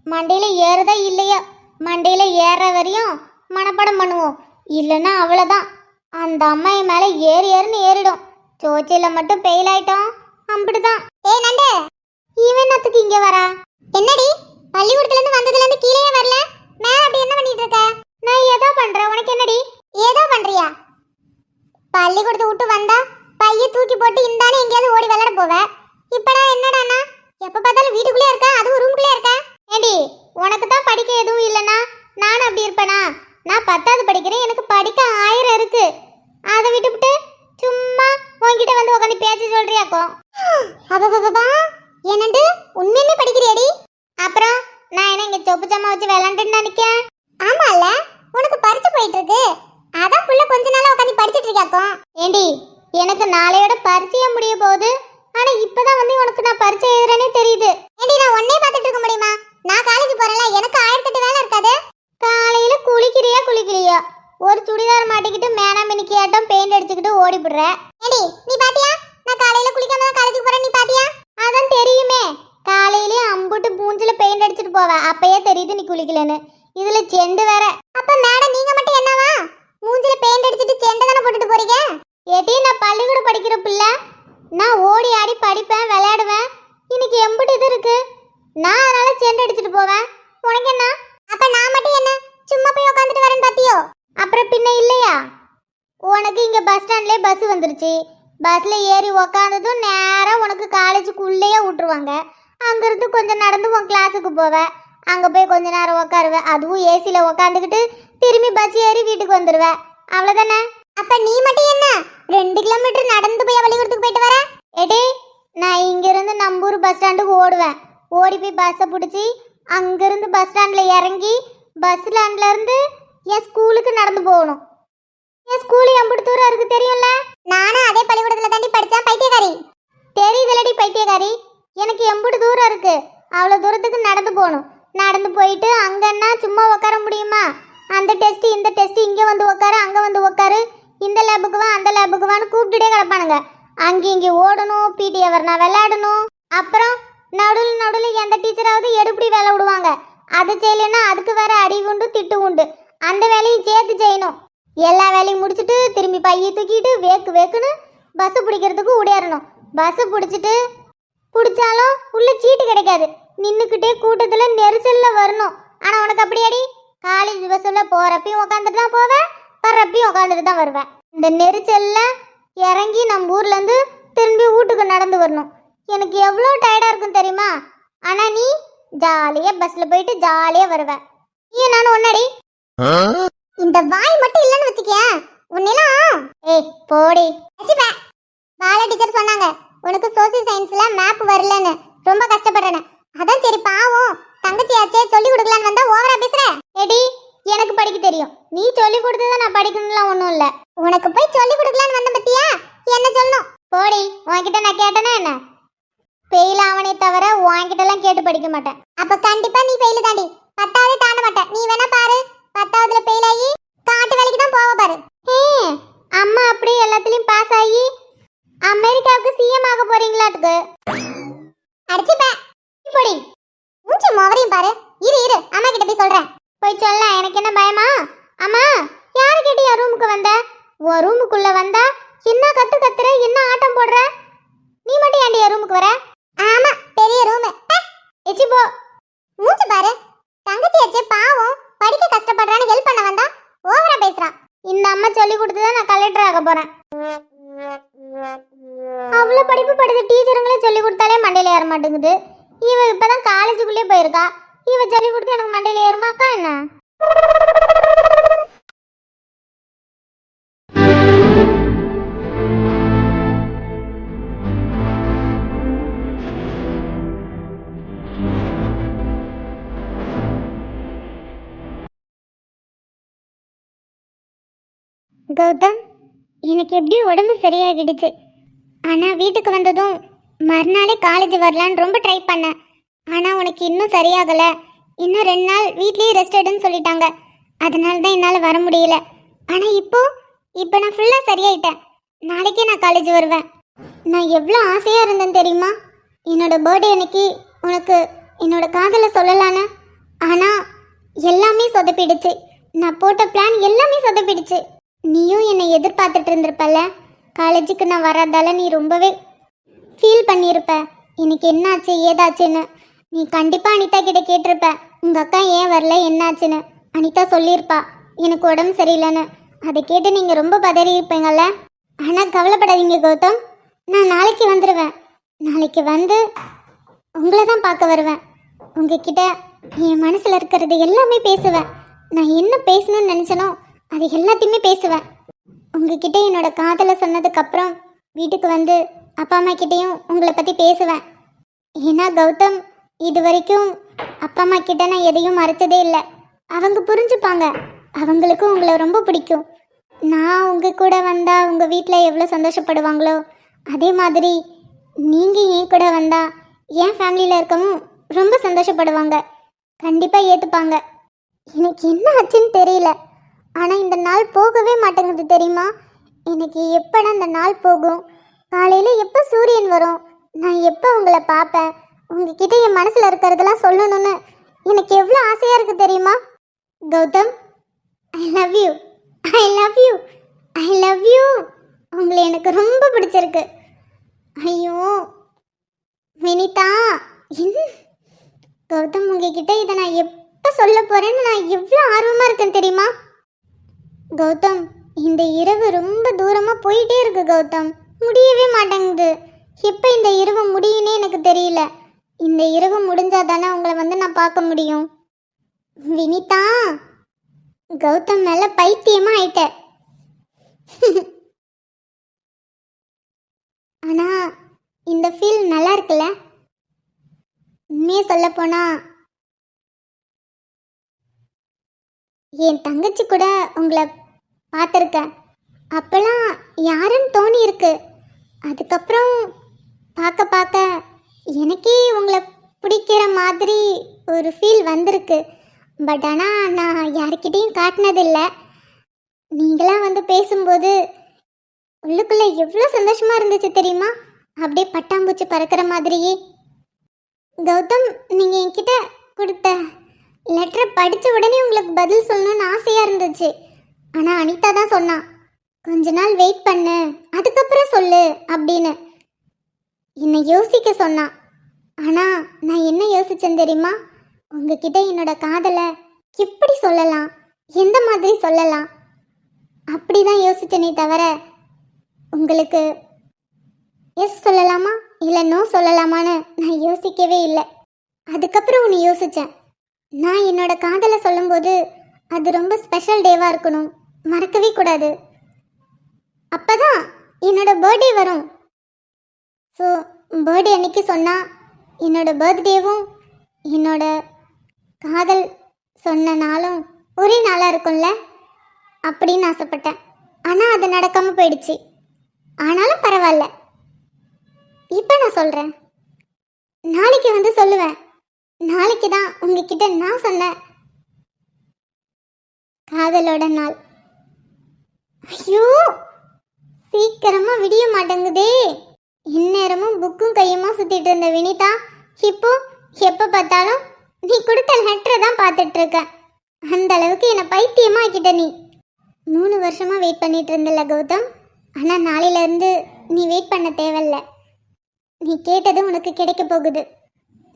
Speaker 2: மண்டையில ஏறதா இல்லையா? மண்டையில ஏற வரையும் மனப்பாடம் பண்ணுவோம். இல்லைன்னா அவ்வளோதான், அந்த அம்மாயி மேலே ஏறுன்னு ஏறிடும். சோச்சியில் மட்டும் பெயில் ஆயிட்டோம், அப்படிதான்.
Speaker 1: ஏய் நண்டு,
Speaker 2: இவன் என்னத்துக்கு இங்கே வரா?
Speaker 1: என்னடி பள்ளிக்கூடத்துல இருந்து வந்ததுல இருந்து கீழே வரல? மேல அப்படி என்ன பண்ணிட்டு இருக்க?
Speaker 2: நான் ஏதோ பண்றேன், உனக்கு என்னடி?
Speaker 1: ஏதோ பண்றியா? பள்ளிக்கூடத்தை விட்டு வந்தா பைய தூக்கி போட்டு இந்தானே எங்கேயாவது ஓடி விளையாட போவ. இப்படா என்னடானா எப்ப பார்த்தாலும் வீட்டுக்குள்ளே இருக்க, அதுவும் ரூம்குள்ளே இருக்க.
Speaker 2: ஏடி, உனக்கு தான் படிக்க எதுவும் இல்லைனா நான் அப்படி இருப்பேனா? நான் 10வது படிக்கிறேன், எனக்கு படிக்க 1000 இருக்கு. அதை விட்டுவிட்டு சும்மா உன்கிட்ட வந்து உட்காந்து பேச்சு சொல்றியாக்கோ?
Speaker 1: அப்பா என்னண்டு உண்மையுமே படிக்கிறியாடி?
Speaker 2: அப்புறம் நான் என்ன இங்க சொப்பு சம்மா வச்சு விளாண்டுட்டு நினைக்கேன்?
Speaker 1: ஆமால, உனக்கு பரிச்சு போயிட்டு இருக்கு. அதான் புள்ள கொஞ்ச நாளா உட்காந்து படிச்சிட்டு இருக்காக்கோ.
Speaker 2: ஏண்டி, எனக்கு நாளையோட பரிச்சையே முடிய போகுது. ஆனா இப்பதான் வந்து உனக்கு நான் பரிச்சை எழுதுறேனே தெரியுது.
Speaker 1: ஏண்டி நான் ஒன்னே பார்த்துட்டு இருக்க முடியுமா? நான் காலேஜ் போறேன்ல, எனக்கு 1008 வேலை இருக்காது.
Speaker 2: காலையில குளிக்கிறியா? ஒரு சுடிதார் மாட்டிக்கிட்டு மேனா மினிக்கி ஆட்டம் பெயிண்ட் அடிச்சுக்கிட்டு ஓடிவிடுற.
Speaker 1: ஏண்டி நீ பாத்தியா? நான் காலையில குளிக்காம தான் காலேஜ் போறேன், நீ பாத்தியா?
Speaker 2: அதான் தெரியுமே, காலையிலே அம்புட்டு பூஞ்சில பெயிண்ட் அடிச்சுட்டு போவ, அப்பயே தெரியுது நீ குளிக்கலன்னு. இதுல செண்டு வேற.
Speaker 1: அப்ப மேடம் நீங்க மட்டும் என்னவா மூஞ்சில பெயிண்ட் அடிச்சிட்டு செண்டை தானே போட்டுட்டு போறீங்க?
Speaker 2: ஏட்டி, நான் பள்ளிக்கூடம் படிக்கிற பிள்ளை. நான் ஓடி ஆடி படிப்பேன், விளையாடுவேன். இன்னைக்கு எம்புட்டு இது இருக்கு, நான் அதனால செண்டு அடிச்சுட்டு போவேன். உனக்கு என்ன?
Speaker 1: அப்ப நான் மட்டும் என்ன சும்மா போய் உட்காந்துட்டு வரேன் பாத்தியோ?
Speaker 2: அப்புறம் பின்ன இல்லையா? உனக்கு இங்க பஸ் ஸ்டாண்ட்லயே பஸ் வந்துருச்சு. பஸ்ல ஏறி உக்காந்ததும் நேரா உனக்கு காலேஜுக்குள்ளேயே விட்டுருவாங்க. அங்கிருந்து கொஞ்சம் நடந்து உன் கிளாஸுக்கு போவேன். அங்க போய் கொஞ்ச நேரம் உட்காருவேன், அதுவும் ஏசியில உக்காந்துக்கிட்டு. திரும்பி பஸ் ஏறி வீட்டுக்கு வந்துடுவேன், அவ்வளவுதானே.
Speaker 1: அப்ப நீ மட்டும் என்ன 2 கிலோமீட்டர் நடந்து போய் பள்ளிக்கூடத்துக்கு போயிட்டு வர?
Speaker 2: ஏடி, நான் இங்கிருந்து நம்பூர் பஸ் ஸ்டாண்டுக்கு ஓடுவேன். ஓடி போய் பஸ்ஸை பிடிச்சி அங்கிருந்து பஸ் ஸ்டாண்ட்ல இறங்கி பஸ் ஸ்டாண்ட்ல இருந்து என் ஸ்கூலுக்கு நடந்து போகணும். என் ஸ்கூல் எம்புட்டு தூரம் இருக்கு தெரியும்ல?
Speaker 1: நானும் அதே பள்ளிக்கூடத்துல தாண்டி படிச்சேன் பைத்தியக்காரி.
Speaker 2: தெரியுதுலடி பைத்தியக்காரி, எனக்கு எம்புட்டு தூரம் இருக்கு. அவ்வளோ தூரத்துக்கு நடந்து போகணும். நடந்து போயிட்டு அங்கன்னா சும்மா உட்கார முடியுமா? அந்த டெஸ்ட் இந்த டெஸ்ட், இங்கே வந்து உட்காரு அங்கே வந்து உட்காரு, இந்த லேபுக்கு வா அந்த லேபுக்கு வான்னு கூப்பிட்டுட்டே கிடப்பானுங்க. அங்கே இங்கே ஓடணும், பிடி அவர் நான் விளையாடணும். அப்புறம் நடுவில் எந்த டீச்சராவது எடுப்படி வேலை விடுவாங்க. அது செய்யலைன்னா அதுக்கு வேற அடி உண்டு திட்டு உண்டு. அந்த வேலையும் சேர்த்து செய்யணும். எல்லா வேலையும் முடிச்சுட்டு திரும்பி பையை தூக்கிட்டு வேக்குன்னு பஸ்ஸு பிடிக்கிறதுக்கு ஓடியாரணும். பஸ்ஸு பிடிச்சாலும் உள்ள சீட்டு கிடைக்காது. நின்றுக்கிட்டே கூட்டத்தில் நெரிசலில் வரணும். ஆனால் உனக்கு அப்படியாடி? காலேஜ் பஸ்ஸில் போகிறப்பையும் உட்காந்துட்டு தான் போவேன், வர்றப்பையும் உட்காந்துட்டு தான் வருவேன். இந்த நெரிசலில் இறங்கி நம்ம ஊர்லேருந்து திரும்பி வீட்டுக்கு நடந்து வரணும். எனக்கு எவ்வளோ டயர்டாக இருக்கும் தெரியுமா? ஆனால் நீ ஜாலியாக பஸ்ஸில் போயிட்டு ஜாலியாக வருவேன். ஏன் நானும் ஒன்னாடி?
Speaker 1: இந்த வாய் மட்டும் இல்லைன்னு வச்சுக்கேன் உன்னெல்லாம்.
Speaker 2: ஏய் போடி.
Speaker 1: பாலா டீச்சர் சொன்னாங்க உனக்கு சோசியல் சயின்ஸ்ல மேப் வரலன்னு, ரொம்ப கஷ்டப்படுறேன்னு. அதான் சரி பாவம் தங்கச்சியாச்சே சொல்லி கொடுக்கலான்னு வந்தா ஓவரா பேசுற.
Speaker 2: ஏடி, எனக்கு படிக்க தெரியும், நீ சொல்லி கொடுத்ததான் நான் படிக்கணும்லாம் ஒன்றும் இல்லை.
Speaker 1: உனக்கு போய் சொல்லி கொடுக்கலான்னு வந்த பத்தியா என்ன சொல்லணும்?
Speaker 2: போடி, உன்கிட்ட நான் கேட்டேன்னா என்ன? ஃபெயில் ஆவனே தவிர உன்கிட்டலாம் கேட்டு படிக்க மாட்டேன்.
Speaker 1: அப்ப கண்டிப்பா நீ ஃபெயில் தாண்டி, 10வது தாண்ட மாட்டேன். நீ வேணா பாரு, 10வதுல ஃபெயில் ஆகி காட்டு வேலைக்கு தான் போக பாரு.
Speaker 2: அம்மா அப்படியே எல்லாத்துலயும் பாஸ் ஆகி அமெரிக்காவுக்கு சிஎம் ஆக போறீங்களாட்டுக்கு.
Speaker 1: அடிச்சுப்ப
Speaker 2: போடி.
Speaker 1: மூஞ்சி மோவரையும் பாரு. இரு அம்மா கிட்ட போய் சொல்றேன்.
Speaker 2: போய் சொல்ல, எனக்கு என்ன பயமா? அம்மா, யாரு கேட்டு என் ரூமுக்கு வந்த? உன் ரூமுக்குள்ள வந்தா என்ன கத்துற, என்ன ஆட்டம் போடுற? நீ மட்டும் ஏன்டி என் ரூமுக்கு வர?
Speaker 1: ஆமா, பெரிய ரூம்.
Speaker 2: எச்சி போ.
Speaker 1: மூஞ்சி பாரு. தங்கச்சியாச்சே பாவம் படிக்க கஷ்டப்படுறான்னு ஹெல்ப் பண்ண வந்தா ஓவரா பேசுறான்.
Speaker 2: இந்த அம்மா சொல்லி கொடுத்துதான் நான் கலெக்டர் ஆக போறேன். அவ்வளோ படிப்பு படித்த டீச்சருங்களே சொல்லி கொடுத்தாலே மண்டையில ஏற மாட்டேங்குது. இவ இப்பதான் காலேஜுக்குள்ளே போயிருக்கா. இவ சொல்லி கொடுத்து எனக்கு மண்டையில ஏறுமாக்கா என்ன? கௌதம், எனக்கு எப்படியும் உடம்பு சரியாகிடுச்சு. ஆனால் வீட்டுக்கு வந்ததும் மறுநாளே காலேஜ் வரலான்னு ரொம்ப ட்ரை பண்ணேன். ஆனால் உனக்கு இன்னும் சரியாகலை, இன்னும் 2 நாள் வீட்லேயே ரெஸ்ட் எடுன்னு சொல்லிட்டாங்க. அதனால தான் என்னால் வர முடியல. ஆனால் இப்போ நான் ஃபுல்லாக சரியாயிட்டேன். நாளைக்கே நான் காலேஜ் வருவேன். நான் எவ்வளோ ஆசையாக இருந்தேன் தெரியுமா? என்னோட பர்த்டே அன்னைக்கு உனக்கு என்னோட காதலை சொல்லலான்னு. ஆனால் எல்லாமே சொதப்பிடுச்சு. நான் போட்ட பிளான் எல்லாமே சொதப்பிடுச்சு. நீயும் என்னை எதிர்பார்த்துட்டு இருந்திருப்பல. காலேஜுக்கு நான் வராதால நீ ரொம்பவே ஃபீல் பண்ணியிருப்ப. எனக்கு என்னாச்சு ஏதாச்சுன்னு. நீ கண்டிப்பாக அனிதா கிட்ட கேட்டிருப்ப, உங்கள் அக்கா ஏன் வரல என்னாச்சுன்னு. அனிதா சொல்லியிருப்பா எனக்கு உடம்பு சரியில்லைன்னு. அதை கேட்டு நீங்கள் ரொம்ப பதறி இருப்பீங்கள்ல. ஆனால் கவலைப்படாதீங்க கௌதம், நான் நாளைக்கு வந்துடுவேன். நாளைக்கு வந்து உங்களை தான் பார்க்க வருவேன். உங்ககிட்ட என் மனசில் இருக்கிறது எல்லாமே பேசுவேன். நான் என்ன பேசணும்னு நினச்சனோ அது எல்லாத்தையுமே பேசுவேன். உங்ககிட்ட என்னோட காதலை சொன்னதுக்கப்புறம் வீட்டுக்கு வந்து அப்பா அம்மா கிட்டேயும் உங்களை பற்றி பேசுவேன். ஏன்னா கௌதம், இது வரைக்கும் அப்பா அம்மா கிட்ட நான் எதையும் மறைச்சதே இல்லை. அவங்க புரிஞ்சுப்பாங்க. அவங்களுக்கும் உங்களை ரொம்ப பிடிக்கும். நான் உங்கள் கூட வந்தால் உங்கள் வீட்டில் எவ்வளோ சந்தோஷப்படுவாங்களோ அதே மாதிரி நீங்கள் என் கூட வந்தால் என் ஃபேமிலியில் இருக்கவும் ரொம்ப சந்தோஷப்படுவாங்க. கண்டிப்பாக ஏற்றுப்பாங்க. எனக்கு என்ன ஆச்சுன்னு தெரியல, ஆனால் இந்த நாள் போகவே மாட்டேங்குது தெரியுமா? எனக்கு எப்போனா இந்த நாள் போகும்? காலையில் எப்போ சூரியன் வரும்? நான் எப்போ உங்களை பார்ப்பேன்? உங்ககிட்ட என் மனசில் இருக்கிறதெல்லாம் சொல்லணும்னு எனக்கு எவ்வளோ ஆசையாக இருக்குது தெரியுமா? Gautham, I love you, I love you, I love you. உங்களை எனக்கு ரொம்ப பிடிச்சிருக்கு. ஐயோ வினிதா, கௌதம் உங்ககிட்ட இதை நான் எப்போ சொல்ல போகிறேன்னு நான் எவ்வளோ ஆர்வமாக இருக்கேன் தெரியுமா? கௌதம், இந்த இரவு ரொம்ப தூரமாக போயிட்டே இருக்கு கௌதம், முடியவே மாட்டேங்குது. எப்போ இந்த இரவு முடியுன்னே எனக்கு தெரியல. இந்த இரவு முடிஞ்சாதானே உங்களை வந்து நான் பார்க்க முடியும். வினிதா, கௌதம் மேலே பைத்தியமாக ஆயிட்டேன். ஆனால் இந்த ஃபீல் நல்லா இருக்குல்ல? உண்மையே சொல்லப்போனா என் தங்கச்சி கூட உங்களை பார்த்துருக்கேன். அப்போல்லாம் யாருன்னு தோணி இருக்கு. அதுக்கப்புறம் பார்க்க பார்க்க எனக்கே உங்களை பிடிக்கிற மாதிரி ஒரு ஃபீல் வந்திருக்கு. பட் ஆனால் நான் யாருக்கிட்டையும் காட்டினதில்லை. நீங்களாம் வந்து பேசும்போது உள்ளுக்குள்ளே எவ்வளோ சந்தோஷமாக இருந்துச்சு தெரியுமா? அப்படியே பட்டாம்பூச்சி பறக்கிற மாதிரியே. கௌதம், நீங்கள் என்கிட்ட கொடுத்த லெட்டரை படித்த உடனே உங்களுக்கு பதில் சொல்லணும்னு ஆசையாக இருந்துச்சு. ஆனால் அனிதா தான் சொன்னான், கொஞ்ச நாள் வெயிட் பண்ணு, அதுக்கப்புறம் சொல்லு அப்படின்னு. என்னை யோசிக்க சொன்னான். ஆனால் நான் என்ன யோசித்தேன் தெரியுமா? உங்ககிட்ட என்னோட காதலை எப்படி சொல்லலாம், எந்த மாதிரி சொல்லலாம், அப்படி தான் யோசித்தேனே தவிர உங்களுக்கு எஸ் சொல்லலாமா இல்லை நோ சொல்லலாமான்னு நான் யோசிக்கவே இல்லை. அதுக்கப்புறம் ஒன்று யோசித்தேன். நான் என்னோட காதலை சொல்லும்போது அது ரொம்ப ஸ்பெஷல் டேவாக இருக்கணும், மறக்கவே கூடாது. அப்போ தான் என்னோட பர்த்டே வரும். ஸோ பர்த்டே அன்னைக்கு சொன்னால் என்னோட பர்த்டேவும் என்னோட காதல் சொன்ன நாளும் ஒரே நாளாக இருக்கும்ல அப்படின்னு ஆசைப்பட்டேன். ஆனால் அது நடக்காமல் போயிடுச்சு. ஆனாலும் பரவாயில்ல, இப்போ நான் சொல்கிறேன். நாளைக்கு வந்து சொல்லுவேன். நாளைக்கு தான் உங்ககிட்ட நான் சொன்னேன் காதலோட நாள். ஐயோ, சீக்கிரமா விடிய மாட்டேங்குதே. இந்நேரமும் புக்கும் கையுமா சுத்திட்டு இருந்த வினிதா இப்போ எப்ப பார்த்தாலும் நீ கொடுத்த லெட்டரை தான் பார்த்துட்டு இருக்க. அந்த அளவுக்கு என்னை பைத்தியமா ஆக்கிட்ட நீ. 3 வருஷமா வெயிட் பண்ணிட்டு இருந்தல கௌதம். ஆனா நாளையில இருந்து நீ வெயிட் பண்ண தேவையில்ல. நீ கேட்டது உனக்கு கிடைக்க போகுது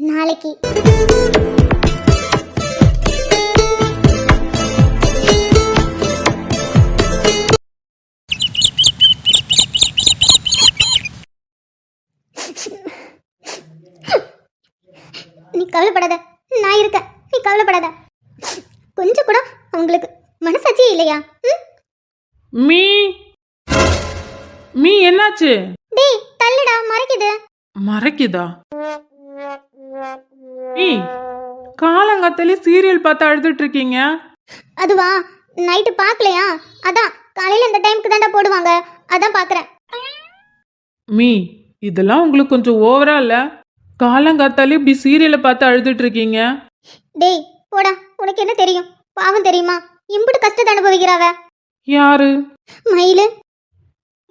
Speaker 2: நாளைக்கு. நீ கவலைப்படாத, நான் இருக்கேன், நீ கவலைப்படாத. கொஞ்சம் கூட அவங்களுக்கு மனசாட்சியே இல்லையா?
Speaker 5: மீ மீ என்னாச்சு?
Speaker 2: டேய் தள்ளுடா, மறைக்குது.
Speaker 5: மறைக்குதா? மீ காலங்காத்தாலே சீரியல் பார்த்து அழுதுட்டு இருக்கீங்க.
Speaker 2: அதுவா, நைட்டு பார்க்கலையா? அதான் காலையில இந்த டைம்க்கு தாண்டா போடுவாங்க, அதான் பார்க்கறேன்.
Speaker 5: மீ இதெல்லாம் உங்களுக்கு கொஞ்சம் ஓவரா இல்ல? காலங்காத்தாலே இப்படி சீரியலை பார்த்து அழுதுட்டு இருக்கீங்க.
Speaker 2: டேய் போடா, உனக்கு என்ன தெரியும்? பாவம் தெரியுமா? இம்புட்டு கஷ்டத்தை அனுபவிக்கிறாவ.
Speaker 5: யாரு?
Speaker 2: மயிலு.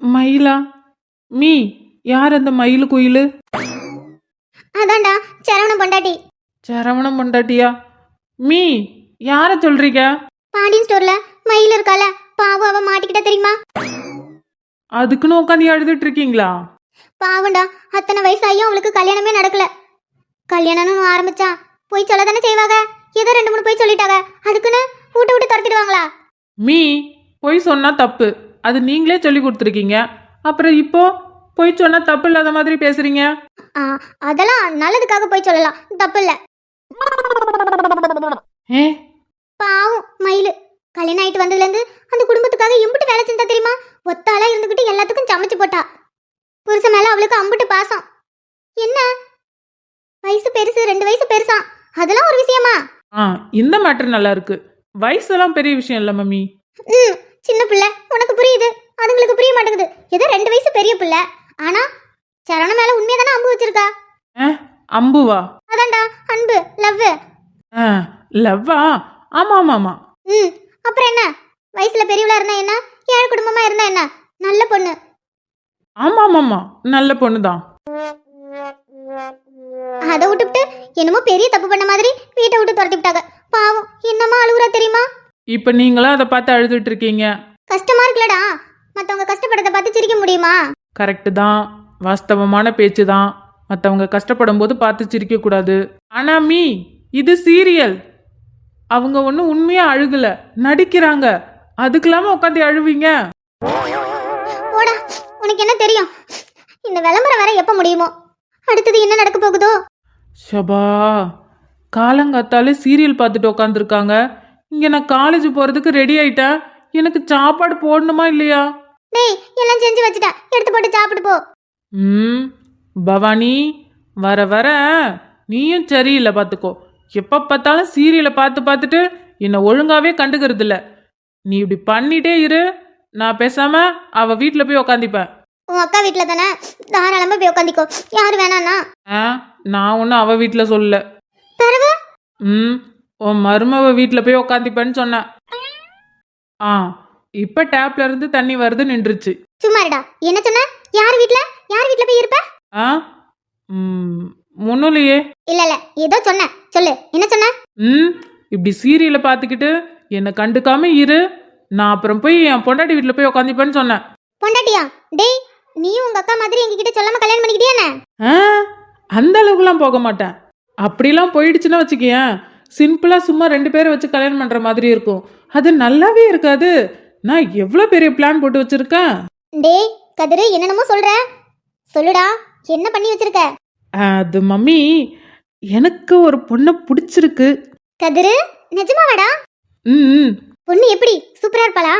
Speaker 5: மயிலா? மீ யார் அந்த மயிலு குயிலு?
Speaker 2: அதான்டா சரவணம் பொண்டாட்டி.
Speaker 5: சரவணம் பொண்டாட்டியா? மீ யார சொல்றீங்க?
Speaker 2: பாண்டியன் ஸ்டோர்ல மயில் இருக்கால, பாவம் அவ மாட்டிக்கிட்ட தெரியுமா?
Speaker 5: அதுக்குன்னு உட்காந்து அழுதுட்டு இருக்கீங்களா?
Speaker 2: பாவண்டா, அத்தனை வயசாயும் அவளுக்கு கல்யாணமே நடக்கல. கல்யாணம்னு ஆரம்பிச்சா போய் சொல்ல தானே செய்வாங்க. ஏதோ 2-3 போய் சொல்லிட்டாங்க, அதுக்குன்னு விட்டு விட்டு துரத்திடுவாங்களா?
Speaker 5: மீ பொய் சொன்னா தப்பு, அது நீங்களே சொல்லி கொடுத்துருக்கீங்க. அப்புறம் இப்போ பொய் சொன்னா தப்பு இல்லாத மாதிரி பேசுறீங்க.
Speaker 2: அதெல்லாம் நல்லதுக்காக போய் சொல்லலாம், தப்பு இல்ல.
Speaker 5: ஏ
Speaker 2: பாவம் மயிலு கல்யாணம் ஆயிட்டு வந்ததுல இருந்து அந்த குடும்பத்துக்காக எம்பிட்டு வேலை செஞ்சா தெரியுமா? ஒத்தாளா இருந்துகிட்டு எல்லாத்துக்கும் சமைச்சு போட்டா. புருஷன் மேல அவளுக்கு அம்பிட்டு பாசம். என்ன வயசு பெருசு, 2 வயசு பெருசா, அதெல்லாம் ஒரு விஷயமா?
Speaker 5: இந்த மேட்டர் நல்லா இருக்கு. வயசெல்லாம் பெரிய விஷயம் இல்ல மம்மி.
Speaker 2: சின்ன பிள்ளை, உனக்கு புரியுது, அதுங்களுக்கு புரிய மாட்டேங்குது. ஏதோ 2 வயசு பெரிய பிள்ளை, ஆனா சரண மேல உண்மையதானே அம்பு வச்சிருக்கா.
Speaker 5: அம்புவா?
Speaker 2: அதான்டா அன்பு, லவ்.
Speaker 5: லவ்வா? ஆமா ஆமா ஆமா.
Speaker 2: அப்புறம் என்ன, வயசுல பெரியவளா இருந்தா என்ன, ஏழை குடும்பமா இருந்தா என்ன, நல்ல பொண்ணு.
Speaker 5: ஆமா ஆமா ஆமா, நல்ல பொண்ணுதான்.
Speaker 2: அதை விட்டுவிட்டு என்னமோ பெரிய தப்பு பண்ண மாதிரி வீட்டை விட்டு துரத்தி விட்டாங்க. பாவம் என்னமா அழுகுறா தெரியுமா?
Speaker 5: இப்ப நீங்களும் அதை பார்த்து அழுதுட்டு இருக்கீங்க.
Speaker 2: கஷ்டமா இருக்குலடா, மத்தவங்க கஷ்டப்படத்தை பார்த்து சிரிக்க முடியுமா?
Speaker 5: கரெக்டு தான், வாஸ்தவமான பேச்சு தான். மற்றவங்க கஷ்டப்படும் போது பார்த்து சிரிக்க கூடாது. ஆனா மீ இது சீரியல். அவங்க ஒன்றும் உண்மையா அழுகல, நடிக்கிறாங்க. அதுக்கெல்லாம உட்காந்து அழுவீங்க?
Speaker 2: போடா, உனக்கு என்ன தெரியும்? இந்த விளம்பரம் வேற எப்ப முடியுமோ? அடுத்தது என்ன நடக்க போகுதோ?
Speaker 5: ஷபா, காலங்காத்தாலே சீரியல் பார்த்துட்டு உட்காந்துருக்காங்க. இங்க நான் காலேஜ் போறதுக்கு ரெடி ஆயிட்டேன். எனக்கு சாப்பாடு போடணுமா இல்லையா?
Speaker 2: டேய் எல்லாம் செஞ்சு வச்சுட்டேன், எடுத்து போட்டு சாப்பிட்டு போ.
Speaker 5: பவானி, வர வர நீயும் சரியில்லை பார்த்துக்கோ. எப்போ பார்த்தாலும் சீரியலை பார்த்துட்டு என்னை ஒழுங்காவே கண்டுக்கிறது இல்லை. நீ இப்படி பண்ணிட்டே இரு, நான் பேசாம அவ வீட்டில் போய் உக்காந்திப்பேன்.
Speaker 2: உன் அக்கா வீட்டில் தானே, தாராளமாக போய் உட்காந்திக்கோ, யாரு வேணாண்ணா.
Speaker 5: நான் ஒன்றும் அவ வீட்டில் சொல்லல.
Speaker 2: பிறகு
Speaker 5: உன் மருமவ வீட்டில் போய் உக்காந்திப்பேன்னு சொன்னேன். இப்போ டேப்ல இருந்து தண்ணி வருது, நின்றுச்சு.
Speaker 2: சும்மாருடா, என்ன சொன்ன? யார் வீட்டில் போய் இருப்ப?
Speaker 5: முன்னுலையே.
Speaker 2: இல்ல ஏதோ சொன்ன, சொல்லு, என்ன சொன்ன?
Speaker 5: இப்படி சீரியலை பார்த்துக்கிட்டு என்னை கண்டுக்காம இரு, நான் அப்புறம் போய் என் பொண்டாட்டி வீட்டில் போய் உக்காந்திப்பேன்னு சொன்னேன்.
Speaker 2: பொண்டாட்டியா? டேய் நீயும் உங்க அக்கா மாதிரி எங்ககிட்ட சொல்லாம கல்யாணம் பண்ணிக்கிட்டியா?
Speaker 5: அந்த அளவுக்குலாம் போக மாட்டேன். அப்படிலாம் போயிடுச்சுன்னா வச்சுக்கேன், சிம்பிளா சும்மா 2 பேரை வச்சு கல்யாணம் பண்ற மாதிரி இருக்கும். அது நல்லாவே இருக்காது. நான் எவ்வளோ பெரிய பிளான் போட்டு வச்சிருக்கேன்.
Speaker 2: டேய் கதிரு, என்னென்னமோ சொல்ற, சொல்லுடா, என்ன பண்ணி வச்சிருக்க?
Speaker 5: அது மம்மி, எனக்கு ஒரு பொண்ணை பிடிச்சிருக்கு.
Speaker 2: கதிரு, நிஜமாவாடா? பொண்ணு எப்படி, சூப்பரா இருப்பாளா?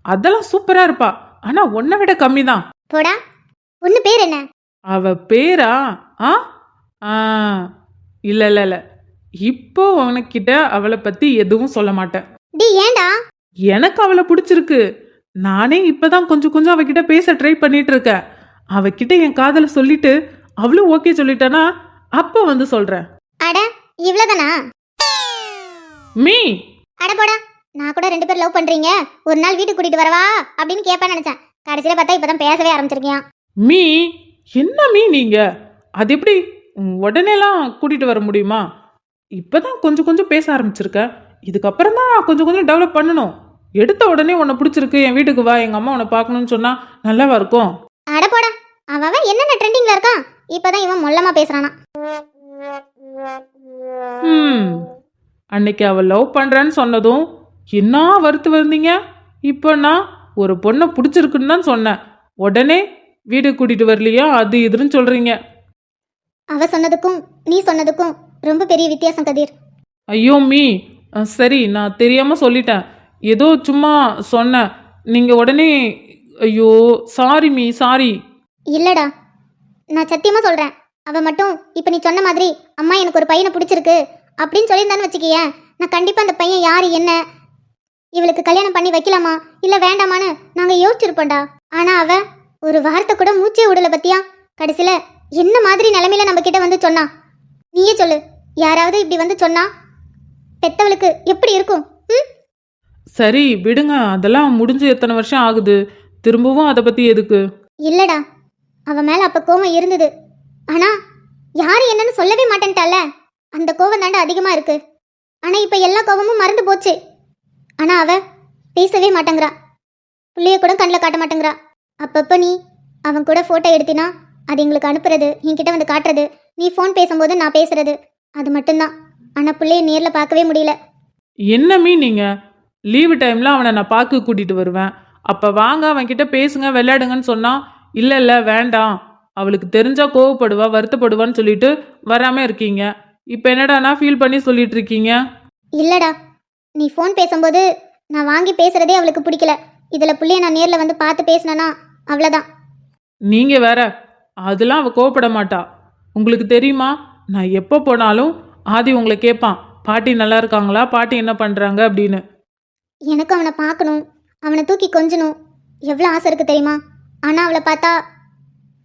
Speaker 5: அதெல்லாம் சூப்பரா இருப்பா, ஆனா உன்னை விட கம்மி தான்.
Speaker 2: போடா, பொண்ணு பேர் என்ன?
Speaker 5: அவ பேரா? இல்ல இல்ல இல்ல, இப்போ உனக்கிட்ட அவளை பத்தி எதுவும் சொல்ல மாட்டேன்.
Speaker 2: டேய் ஏண்டா?
Speaker 5: எனக்கு அவளை பிடிச்சிருக்கு. நானே இப்பதான் கொஞ்சம் கொஞ்சம் அவகிட்ட பேச ட்ரை பண்ணிட்டு இருக்கேன். அவகிட்ட என் காதலை சொல்லிட்டு அவளும் ஓகே சொல்லிட்டானா அப்ப வந்து சொல்றேன்.
Speaker 2: அட இவ்வளவுதானா?
Speaker 5: மீ
Speaker 2: அட போடா, நான் கூட 2 பேர் லவ் பண்றீங்க, ஒரு நாள் வீட்டுக்கு கூட்டிட்டு வரவா அப்படின்னு கேட்பேன்னு நினைச்சேன். கடைசியில பார்த்தா இப்பதான் பேசவே ஆரம்பிச்சிருக்கியா.
Speaker 5: மீ என்ன மீ நீங்க, அது எப்படி உடனேலாம் கூட்டிட்டு வர முடியுமா? இப்பதான் கொஞ்சம் கொஞ்சம் பேச ஆரம்பிச்சிருக்க, இதுக்கப்புறம் தான் கொஞ்சம் கொஞ்சம் டெவலப் பண்ணணும். எடுத்த உடனே உன்னை பிடிச்சிருக்கு, என் வீட்டுக்கு வா, எங்க அம்மா உன்னை பார்க்கணும்னு சொன்னா நல்லாவா இருக்கும்?
Speaker 2: அட போடா, அவன் என்னென்ன ட்ரெண்டிங்ல இருக்கான், இப்பதான் இவன் மொல்லமா பேசுறானா.
Speaker 5: அன்னைக்கு அவ லவ் பண்றேன்னு சொன்னதும் என்ன வருத்து வந்தீங்க. இப்போ நான் ஒரு பொண்ணை பிடிச்சிருக்குன்னு தான் சொன்னேன், உடனே வீட்டுக்கு கூட்டிட்டு வரலையா அது இதுன்னு சொல்றீங்க.
Speaker 2: அவ சொன்னதுக்கும் நீ சொன்னதுக்கும் ரொம்ப பெரிய வித்தியாசம் கதிர்.
Speaker 5: ஐயோ மீ, சரி நான் தெரியாம சொல்லிட்டேன். ஏதோ சும்மா சொன்னேன். நீங்க உடனே ஐயோ சாரி மீ, சாரி.
Speaker 2: இல்லடா, நான் சத்தியமா சொல்றேன். அவ மட்டும் இப்ப நீ சொன்ன மாதிரி அம்மா எனக்கு ஒரு பையனை பிடிச்சிருக்கு அப்படின்னு சொல்லியிருந்தான்னு வச்சுக்கியேன், நான் கண்டிப்பா அந்த பையன் யாரு என்ன, இவளுக்கு கல்யாணம் பண்ணி வைக்கலாமா இல்ல வேண்டாமான்னு நாங்க யோசிச்சிருப்போம்டா. ஆனா அவ ஒரு வார்த்தை கூட மூச்சே விடல பத்தியா. கடைசியில என்ன மாதிரி நிலைமையில நம்ம கிட்ட வந்து சொன்னா? நீயே சொல்லு, யாராவது இப்படி வந்து சொன்னா பெத்தவளுக்கு எப்படி இருக்கும்?
Speaker 5: சரி விடுங்க, அதெல்லாம் முடிஞ்சு எத்தனை வருஷம் ஆகுது, திரும்பவும் அதை பத்தி எதுக்கு?
Speaker 2: இல்லடா, அவ மேல அப்ப கோவம் இருந்தது. ஆனா யாரு என்னன்னு சொல்லவே மாட்டேன்ட்டால, அந்த கோவம் தாண்டா அதிகமா இருக்கு. ஆனா இப்ப எல்லா கோவமும் மறந்து போச்சு. ஆனா அவ பேசவே மாட்டேங்கிறா, புள்ளைய கூட கண்ணில் காட்ட மாட்டேங்கிறா. அப்பப்ப நீ அவன் கூட போட்டோ எடுத்தினா அது எங்களுக்கு அனுப்புறது, என்கிட்ட வந்து காட்டுறது, நீ ஃபோன் பேசும்போது நான் பேசுறது, அது மட்டும்தான். ஆனா புள்ளைய நேர்ல பார்க்கவே முடியல.
Speaker 5: என்ன மீ நீங்க? லீவு டைம்ல அவனை நான் பார்க்க கூட்டிட்டு வருவேன். அப்ப வாங்க அவன்கிட்ட பேசுங்க விளையாடுங்கன்னு சொன்னா இல்ல இல்ல வேண்டாம், அவளுக்கு தெரிஞ்சா கோவப்படுவா வருத்தப்படுவான்னு சொல்லிட்டு வராம இருக்கீங்க. இப்ப என்னடானா ஃபீல் பண்ணி சொல்லிட்டு இருக்கீங்க?
Speaker 2: இல்லடா, நீ ஃபோன் பேசும்போது நான் வாங்கி பேசுறதே அவளுக்கு பிடிக்கல. இதுல புள்ளைய நான் நேர்ல வந்து பார்த்து பேசினேன்னா அவ்வளோதான்.
Speaker 5: நீங்க வேற, அதெல்லாம் அவ கோவப்பட மாட்டா. உங்களுக்கு தெரியுமா, நான் எப்போ போனாலும் ஆதி உங்களை கேட்பான், பாட்டி நல்லா இருக்காங்களா, பாட்டி என்ன பண்றாங்க அப்படின்னு.
Speaker 2: எனக்கு அவனை பார்க்கணும், அவனை தூக்கி கொஞ்சணும் எவ்வளோ ஆசை இருக்கு தெரியுமா. ஆனால் அவளை பார்த்தா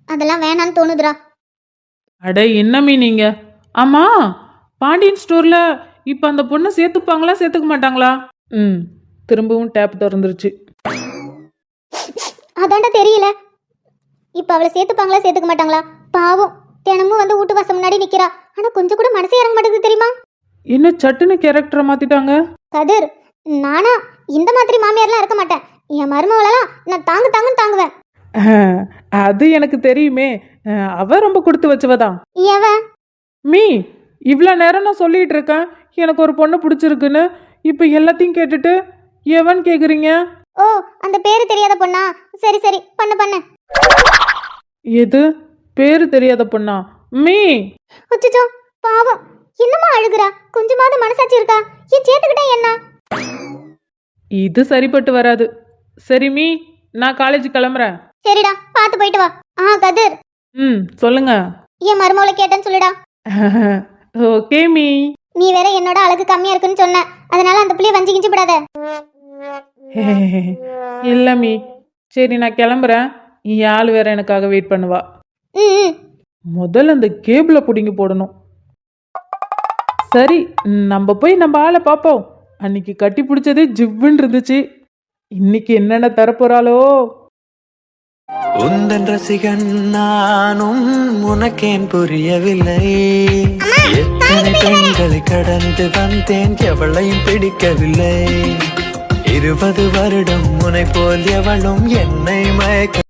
Speaker 2: அதெல்லாம் வேணான்னு தோணுதுடா.
Speaker 5: அட என்னமீ நீங்க? ஆமா, பாண்டியன் ஸ்டோர்ல இப்ப அந்த பொண்ணை சேர்த்துப்பாங்களா சேர்த்துக்க மாட்டாங்களா? திரும்பவும் டேப் திறந்துருச்சு.
Speaker 2: அதாண்டா தெரியல, இப்போ அவளை சேர்த்துப்பாங்களா சேர்த்துக்க மாட்டாங்களா? பாவம், தினமும் வந்து வீட்டு வாசம் முன்னாடி நிற்கிறா. ஆனால் கொஞ்சம் கூட மனசே இறங்க மாட்டேங்குது தெரியுமா.
Speaker 5: என்ன சட்டுன்னு கேரக்டரை மாத்திட்டாங்க?
Speaker 2: கதிர், நானா இந்த மாதிரி மாமியார்லாம் இருக்க மாட்டேன். என் மருமகளெல்லாம் நான் தாங்குன்னு தாங்குவேன்.
Speaker 5: அது எனக்கு தெரியுமே, அவ ரொம்ப கொடுத்து வச்சவதான்.
Speaker 2: எவன்?
Speaker 5: மீ, இவ்வளோ நேரம் நான் சொல்லிட்டு இருக்கேன் எனக்கு ஒரு பொண்ணு பிடிச்சிருக்குன்னு, இப்போ எல்லாத்தையும் கேட்டுட்டு எவன் கேட்குறீங்க?
Speaker 2: ஓ, அந்த பேரு தெரியாத பொண்ணா? சரி சரி, பண்ணு.
Speaker 5: எது பேரு தெரியாத பொண்ணா? மீ,
Speaker 2: அச்சச்சோ, பாவம், என்னமா அழுகுறா? கொஞ்சமாவது மனசாட்சி இருக்கா? ஏன் சேர்த்துக்கிட்டா என்ன?
Speaker 5: இது சரிப்பட்டு வராது. சரி மீ, நான் காலேஜ் கிளம்புறேன்.
Speaker 2: சரிடா, பார்த்து போயிட்டு வா. கதிர்,
Speaker 5: சொல்லுங்க.
Speaker 2: என் மருமகளை கேட்டேன்னு சொல்லுடா.
Speaker 5: Okay me.
Speaker 2: நீ வேற என்னோட அழகு கம்மியா இருக்குன்னு சொன்ன, அதனால அந்த புள்ளைய வஞ்சி கிஞ்சி விடாத.
Speaker 5: இல்ல மீ, சரி நான் கிளம்புறேன். என் ஆள் வேற எனக்காக வெயிட் பண்ணுவா. முதல்ல அந்த கேபிள பிடிங்கி போடணும். சரி, நம்ம போய் நம்ம ஆளை பார்ப்போம். அன்னைக்கு கட்டி பிடிச்சதே ஜிவ்வுன்னு இருந்துச்சு, இன்னைக்கு என்னென்ன தரப்போறாளோ.
Speaker 6: உந்தன் ரசிகன் நானும் உனக்கேன் புரியவில்லை. எத்தனை பெண்களை கடந்து வந்தேன், எவளையும் பிடிக்கவில்லை. 20 வருடம் உனை போல் எவளும் என்னை மயக்க